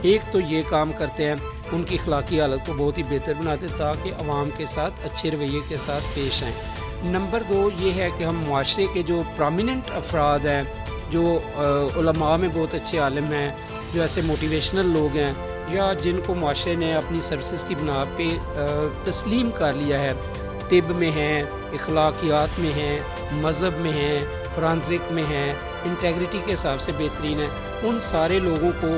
एक तो ये काम करते हैं, उनकी इखलाकी हालत को बहुत ही बेहतर बनाते हैं ताकि अवाम के साथ अच्छे रवैये के साथ पेश आएँ। नंबर 2 ये है कि हम माशरे के जो प्रोमिनेंट अफराद हैं, जो उलमा में बहुत अच्छे आलिम हैं, जो ऐसे मोटिवेशनल लोग हैं या जिनको माशरे ने अपनी सर्विसेज की बिना पे तस्लीम कर लिया है, तिब में हैं, इखलाकियात में हैं, मज़हब में हैं, फ़ॉरेंसिक में हैं, इंटेग्रिटी के हिसाब से बेहतरीन है, उन सारे लोगों को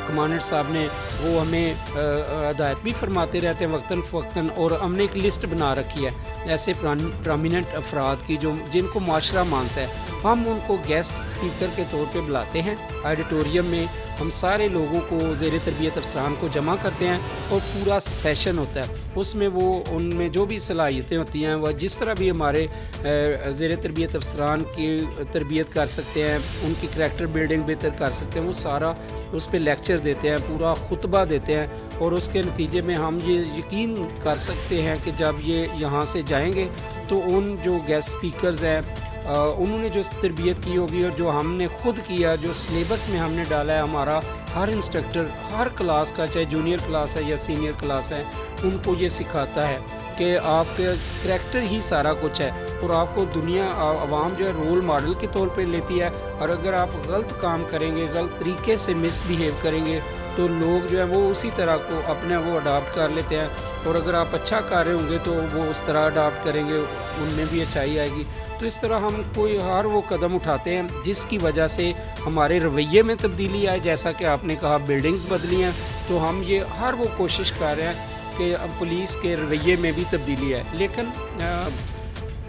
कमांडेंट साहब ने वो हमें हदायत भी फरमाते रहते हैं वक्तन फ़वक्तन, और हमने एक लिस्ट बना रखी है ऐसे प्रोमिनेंट अफराद की जो जिनको माशरा मानता है। हम उनको गेस्ट स्पीकर के तौर पे बुलाते हैं ऑडिटोरियम में, हम सारे लोगों को ज़ेर तरबियत अफसरान को जमा करते हैं और पूरा सेशन होता है। उसमें वो उनमें जो भी सलाहियतें होती हैं वह जिस तरह भी हमारे ज़ेर तरबियत अफसरान की तरबियत कर सकते हैं, उनकी करैक्टर बिल्डिंग बेहतर कर सकते हैं, वो सारा उस पर लेक्चर देते हैं, पूरा खुतबा देते हैं, और उसके नतीजे में हम ये यकीन कर सकते हैं कि जब ये यहाँ से जाएंगे तो उन जो गेस्ट स्पीकर्स हैं उन्होंने जो तरबियत की होगी और जो हमने खुद किया, जो सिलेबस में हमने डाला है, हमारा हर इंस्ट्रक्टर हर क्लास का, चाहे जूनियर क्लास है या सीनियर क्लास है, उनको ये सिखाता है कि आपके करैक्टर ही सारा कुछ है और आपको दुनिया आवाम जो है रोल मॉडल के तौर पे लेती है। और अगर आप गलत काम करेंगे, गलत तरीके से मिसबिहेव करेंगे तो लोग जो है वो उसी तरह को अपने वो अडाप्ट कर लेते हैं, और अगर आप अच्छा कर रहे होंगे तो वो उस तरह अडाप्ट करेंगे, उनमें भी अच्छाई आएगी। तो इस तरह हम कोई हर वो कदम उठाते हैं जिसकी वजह से हमारे रवैये में तब्दीली आए। जैसा कि आपने कहा बिल्डिंग्स बदली हैं, तो हम ये हर वो कोशिश कर रहे हैं कि अब पुलिस के रवैये में भी तब्दीली है। लेकिन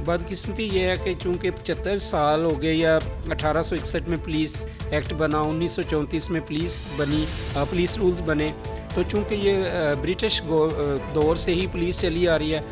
बदकिस्मती ये है कि चूँकि 75 साल हो गए, या 1861 में पुलिस एक्ट बना, 1934 में पुलिस बनी, पुलिस रूल्स बने, तो चूँकि ये ब्रिटिश दौर से ही पुलिस चली आ रही है,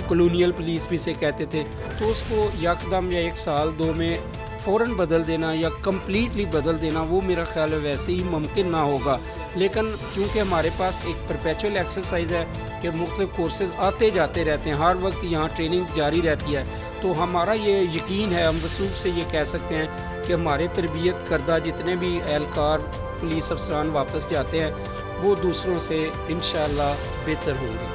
कॉलोनियल पुलिस भी से कहते थे, तो उसको यकदम या 1 साल 2 में फ़ौरन बदल देना या कम्प्लीटली बदल देना वो मेरा ख्याल है वैसे ही मुमकिन ना होगा। लेकिन क्योंकि हमारे पास एक परपेचुअल एक्सरसाइज है कि मुख्तलिफ कोर्सेज आते जाते रहते हैं, हर वक्त यहाँ ट्रेनिंग जारी रहती है, तो हमारा ये यकीन है, हम वसूख से ये कह सकते हैं कि हमारे तरबियत करदा जितने भी एहलकार पुलिस अफसरान वापस जाते हैं वो दूसरों से इंशाअल्लाह बेहतर होंगे।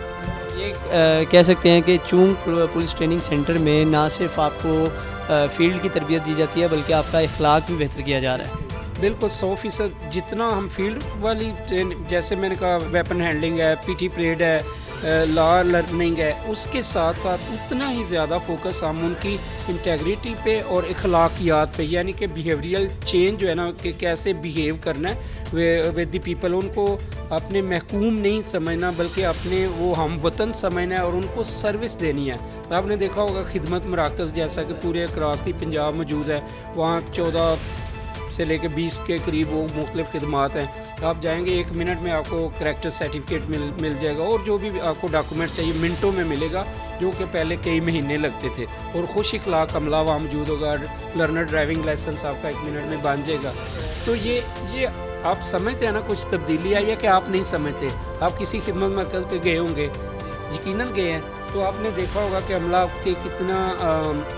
ये कह सकते हैं कि चूंग पुलिस ट्रेनिंग सेंटर में ना सिर्फ आपको फील्ड की तरबियत दी जाती है बल्कि आपका इखलाक भी बेहतर किया जा रहा है। बिल्कुल 100% जितना हम फील्ड वाली जैसे मैंने कहा वेपन हैंडलिंग है, पीटी परेड है, लॉ लर्निंग है, उसके साथ साथ उतना ही ज़्यादा फोकस हम उनकी इंटेग्रिटी पे और इखलाकियात पे, यानी कि बिहेवियरल चेंज जो है ना कि कैसे बिहेव करना है विद द पीपल, उनको अपने महकूम नहीं समझना बल्कि अपने वो हम वतन समझना है और उनको सर्विस देनी है। आपने देखा होगा खिदमत मराकज़ जैसा कि पूरे अक्रॉस दी पंजाब मौजूद है, वहाँ 14 से लेके 20 के करीब वो मुख्तलिफ़ खिदमात हैं। आप जाएंगे 1 मिनट में आपको करैक्टर सर्टिफिकेट मिल जाएगा और जो भी आपको डॉक्यूमेंट चाहिए मिनटों में मिलेगा, जो कि पहले कई महीने लगते थे। और खुश इखलाक अमला वहाँ मौजूद होगा, लर्नर ड्राइविंग लाइसेंस आपका 1 मिनट में बन जाएगा। तो ये आप समझते हैं ना कुछ तब्दीली आई है कि आप नहीं समझते। आप किसी खिदमत मरकज़ पे गए होंगे, यकीनन गए हैं, तो आपने देखा होगा कि अमला आपके कितना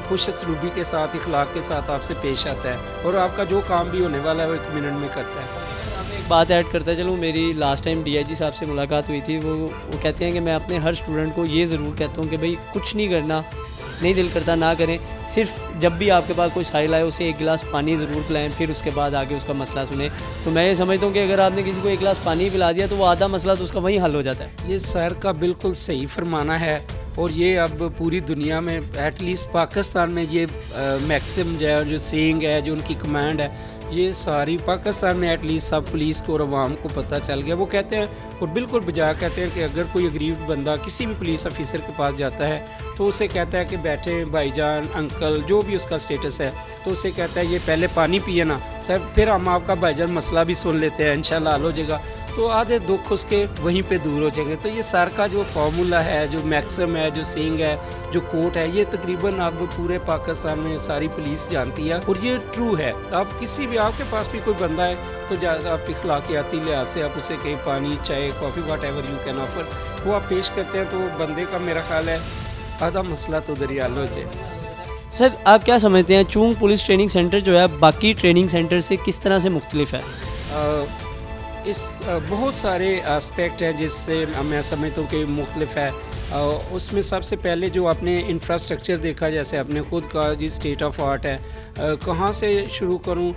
खुश असलूबी के साथ, इखलाक के साथ आपसे पेश आता है और आपका जो काम भी होने वाला है वो 1 मिनट में करता है। एक बात ऐड करता चलूँ, मेरी लास्ट टाइम DIG साहब से मुलाकात हुई थी। वो कहते हैं कि मैं अपने हर स्टूडेंट को ये ज़रूर कहता हूँ कि भाई कुछ नहीं करना, नहीं दिल करता ना करें, सिर्फ जब भी आपके पास कोई साहिल आए उसे 1 गिलास पानी ज़रूर पिलाएं, फिर उसके बाद आगे उसका मसला सुने। तो मैं ये समझता हूँ कि अगर आपने किसी को 1 गिलास पानी पिला दिया तो वो आधा मसला तो उसका वहीं हल हो जाता है। ये सर का बिल्कुल सही फरमाना है और ये अब पूरी दुनिया में, एटलीस्ट पाकिस्तान में ये मैक्सिम जो सेइंग है, जो उनकी कमांड है, ये सारी पाकिस्तान में एटलीस्ट सब पुलिस को और अवाम को पता चल गया। वो कहते हैं और बिल्कुल बजा कहते हैं कि अगर कोई अगरीब बंदा किसी भी पुलिस ऑफिसर के पास जाता है तो उसे कहता है कि बैठे भाईजान, अंकल, जो भी उसका स्टेटस है, तो उसे कहता है ये पहले पानी पिए ना सर, फिर हम आपका भाईजान मसला भी सुन लेते हैं, इंशाल्लाह हल हो जाएगा। तो आधे दुख उसके वहीं पे दूर हो जाएंगे। तो ये सर का जो फार्मूला है, जो मैक्सिम है, जो सेइंग है, जो कोट है, ये तकरीबन अब पूरे पाकिस्तान में सारी पुलिस जानती है और ये ट्रू है। आप किसी भी, आपके पास भी कोई बंदा है तो आप इखलाकियाती लिहाज से आप उसे कहीं पानी, चाय, coffee, what ever you can offer, वो आप पेश करते हैं तो बंदे का मेरा ख्याल है आधा मसला तो दरियाल हो जाए। सर आप क्या समझते हैं चूंग पुलिस ट्रेनिंग सेंटर जो है बाकी ट्रेनिंग सेंटर से किस तरह से मुख्तलिफ है? इस बहुत सारे एस्पेक्ट हैं जिससे मैं समझता हूँ कि मुख्तलिफ है। उसमें सबसे पहले जो आपने इंफ्रास्ट्रक्चर देखा, जैसे आपने ख़ुद का जी स्टेट ऑफ आर्ट है, कहाँ से शुरू करूँ?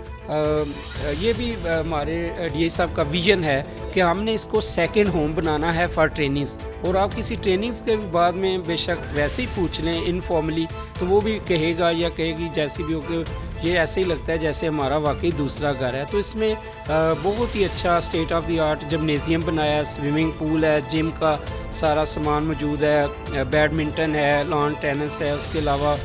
ये भी हमारे DI साहब का विजन है कि हमने इसको सेकंड होम बनाना है फॉर ट्रेनिंग्स। और आप किसी ट्रेनिंग्स के बाद में बेशक वैसे ही पूछ लें इनफॉर्मली, तो वो भी कहेगा या कहेगी जैसी भी हो कि ये ऐसे ही लगता है जैसे हमारा वाकई दूसरा घर है। तो इसमें बहुत ही अच्छा state of the art gymnasium बनाया है, स्विमिंग पूल है, जिम का सारा सामान मौजूद है, बैडमिंटन है, लॉन टेनिस है, उसके अलावा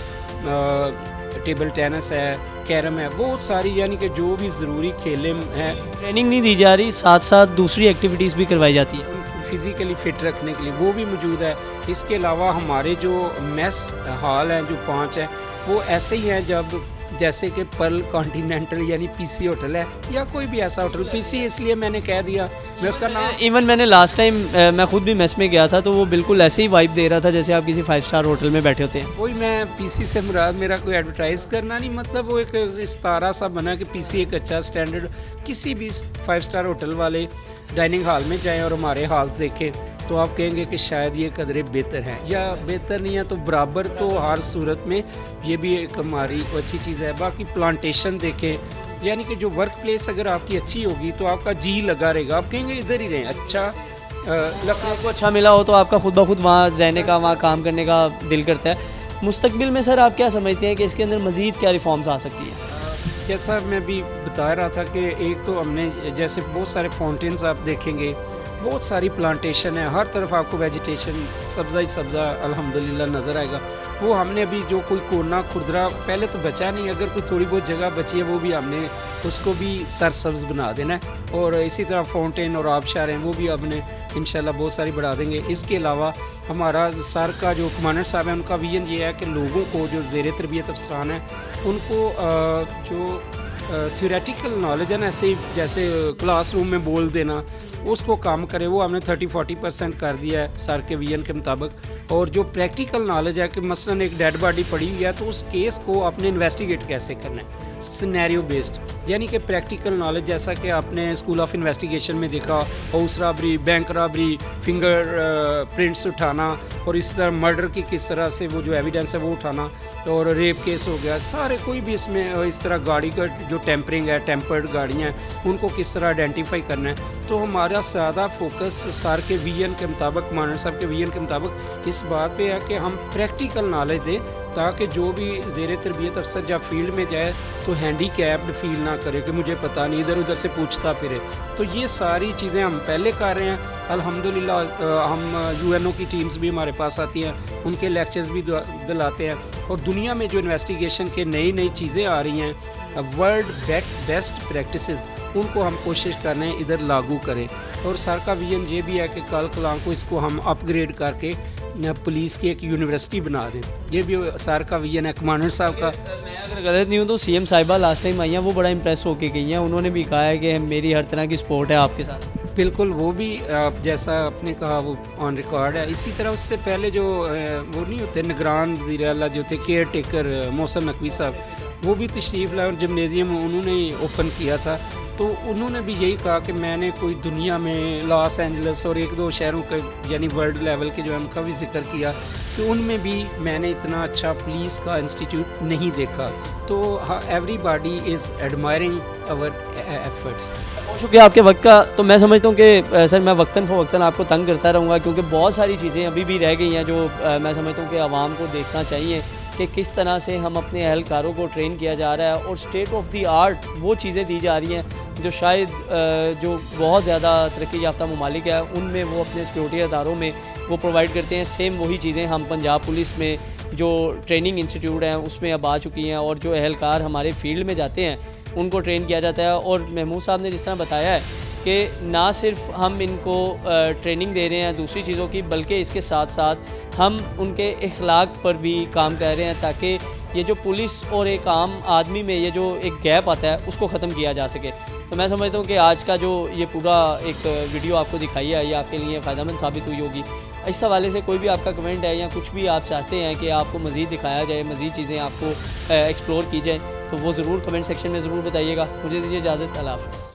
टेबल टेनिस है, कैरम है, बहुत सारी, यानी कि जो भी ज़रूरी खेलें हैं। ट्रेनिंग नहीं दी जा रही, साथ साथ दूसरी एक्टिविटीज़ भी करवाई जाती है फिज़िकली फ़िट रखने के लिए, वो भी मौजूद है। इसके अलावा हमारे जो मेस हॉल हैं जो 5 हैं, वो ऐसे ही हैं जब जैसे कि पर्ल कॉन्टिनेंटल यानी PC होटल है या कोई भी ऐसा होटल। PC इसलिए मैंने कह दिया, मैं उसका नाम, इवन मैंने लास्ट टाइम मैं खुद भी मेस में गया था तो वो बिल्कुल ऐसे ही वाइब दे रहा था जैसे आप किसी 5 स्टार होटल में बैठे होते हैं। वही मैं PC से मुराद मेरा कोई एडवर्टाइज़ करना नहीं, मतलब वो एक इस्तारा सा बना कि PC एक अच्छा स्टैंडर्ड, किसी भी 5 स्टार होटल वाले डाइनिंग हॉल में जाएँ और हमारे हॉल्स देखें तो आप कहेंगे कि शायद ये कदरे बेहतर हैं, या बेहतर नहीं है तो बराबर, तो हर सूरत में ये भी एक हमारी अच्छी चीज़ है। बाकी प्लांटेशन देखें, यानी कि जो वर्क प्लेस अगर आपकी अच्छी होगी तो आपका जी लगा रहेगा, आप कहेंगे इधर ही रहें। अच्छा लखनऊ को अच्छा मिला हो तो आपका खुद ब खुद वहाँ रहने का, वहाँ काम करने का दिल करता है। मुस्तकबिल में सर आप क्या समझते हैं कि इसके अंदर मज़ीद क्या रिफॉर्म्स आ सकती है? जैसा मैं भी बता रहा था कि एक तो हमने जैसे बहुत सारे फाउंटेन्स आप देखेंगे, बहुत सारी प्लांटेशन है, हर तरफ आपको वेजिटेशन, सब्ज़ा ही सब्ज़ा अल्हम्दुलिल्लाह नज़र आएगा। वो हमने अभी जो कोई कोना खुरदरा पहले तो बचा नहीं, अगर कोई थोड़ी बहुत जगह बची है वो भी हमने उसको भी सरसब्ज़ बना देना है। और इसी तरह फाउंटेन और आबशार हैं वो भी हमने इंशाल्लाह बहुत सारी बढ़ा देंगे। इसके अलावा हमारा सर का जो कमांडेंट साहब है उनका विजन ये है कि लोगों को जो ज़ेर तरबियत अफसरान है उनको जो थ्योरेटिकल नॉलेज है ना, ऐसे जैसे क्लासरूम में बोल देना, उसको काम करे, वो हमने 30-40% कर दिया है सर के विजन के मुताबिक। और जो प्रैक्टिकल नॉलेज है कि मसलन एक डेड बॉडी पड़ी हुई है तो उस केस को आपने इन्वेस्टिगेट कैसे करना है, सिनेरियो बेस्ड, यानी कि प्रैक्टिकल नॉलेज, जैसा कि आपने स्कूल ऑफ इन्वेस्टिगेशन में देखा, house robbery, bank robbery, finger prints उठाना, और इस तरह मर्डर की किस तरह से वो जो एविडेंस है वो उठाना, और रेप केस हो गया, सारे कोई भी इसमें इस तरह गाड़ी का जो टेम्परिंग है, टेम्पर्ड गाड़ियाँ हैं, उनको किस तरह आइडेंटिफाई करना है। तो हमारा ज़्यादा फोकस सर के विजन के मुताबिक, कमांडेंट साहब के विजन के मुताबिक इस बात पे है कि हम प्रैक्टिकल नॉलेज दें ताकि जो भी ज़ेर तरबियत अफसर जब फील्ड में जाए तो हैंडीकैप्ड फील ना करे कि मुझे पता नहीं, इधर उधर से पूछता फिरे। तो ये सारी चीज़ें हम पहले कर रहे हैं अल्हम्दुलिल्लाह। हम UNO की टीम्स भी हमारे पास आती हैं, उनके लेक्चर्स भी दिलाते हैं। और दुनिया में जो इन्वेस्टिगेशन के नई नई चीज़ें आ रही हैं वर्ल्ड बेस्ट प्रैक्टिसेस उनको हम कोशिश कर रहे हैं इधर लागू करें। और सर का विजन ये भी है कि कल कलाम को इसको हम अपग्रेड करके पुलिस की एक यूनिवर्सिटी बना दें। ये भी सर का विजन है, कमांडेंट साहब का। मैं अगर गलत नहीं हूँ तो सीएम साहिबा लास्ट टाइम आई हैं, वो बड़ा इंप्रेस होके गई हैं। उन्होंने भी कहा है कि मेरी हर तरह की सपोर्ट है आपके साथ। बिल्कुल, वो भी जैसा आपने कहा वो ऑन रिकॉर्ड है। इसी तरह उससे पहले जो वो नहीं होते निगरान वज़ीर आला जो थे केयर टेकर मौसम नकवी साहब, वो भी तशरीफ़ लाए और जिमनेजियम उन्होंने ही ओपन किया था। तो उन्होंने भी यही कहा कि मैंने कोई दुनिया में लॉस एंजल्स और एक दो शहरों के यानी वर्ल्ड लेवल के जो है उनका भी जिक्र किया कि उनमें भी मैंने इतना अच्छा पुलिस का इंस्टीट्यूट नहीं देखा। तो everybody is admiring our efforts. बहुत शुक्रिया आपके वक्त का। तो मैं समझता हूँ कि सर मैं वक्तन फ़वक्तन आपको तंग करता रहूँगा, क्योंकि बहुत सारी चीज़ें अभी भी रह गई हैं जो मैं समझता हूँ कि आवाम को देखना चाहिए कि किस तरह से हम अपने एहलकारों को ट्रेन किया जा रहा है और स्टेट ऑफ दी आर्ट वो चीज़ें दी जा रही हैं जो शायद जो बहुत ज़्यादा तरक्की याफ्ता ममालिक है उनमें वो अपने सिक्योरिटी अदारों में वो प्रोवाइड करते हैं। सेम वही चीज़ें हम पंजाब पुलिस में जो ट्रेनिंग इंस्टीट्यूट हैं उसमें अब आ चुकी हैं, और जो एहलकार हमारे फील्ड में जाते हैं उनको ट्रेन किया जाता है। और महमूद साहब ने जिस तरह बताया है कि ना सिर्फ हम इनको ट्रेनिंग दे रहे हैं दूसरी चीज़ों की, बल्कि इसके साथ साथ हम उनके इखलाक पर भी काम कर रहे हैं ताकि ये जो पुलिस और एक आम आदमी में ये जो एक गैप आता है उसको ख़त्म किया जा सके। तो मैं समझता हूँ कि आज का जो ये पूरा एक वीडियो आपको दिखाई है ये आपके लिए फ़ायदेमंद साबित हुई होगी। इस हवाले से कोई भी आपका कमेंट है या कुछ भी आप चाहते हैं कि आपको मज़ीद दिखाया जाए, मज़ीद चीज़ें आपको एक्सप्लोर की जाए, तो वो ज़रूर कमेंट सेक्शन में ज़रूर बताइएगा। मुझे दीजिए इजाज़त, अल्लाह हाफ़िज़।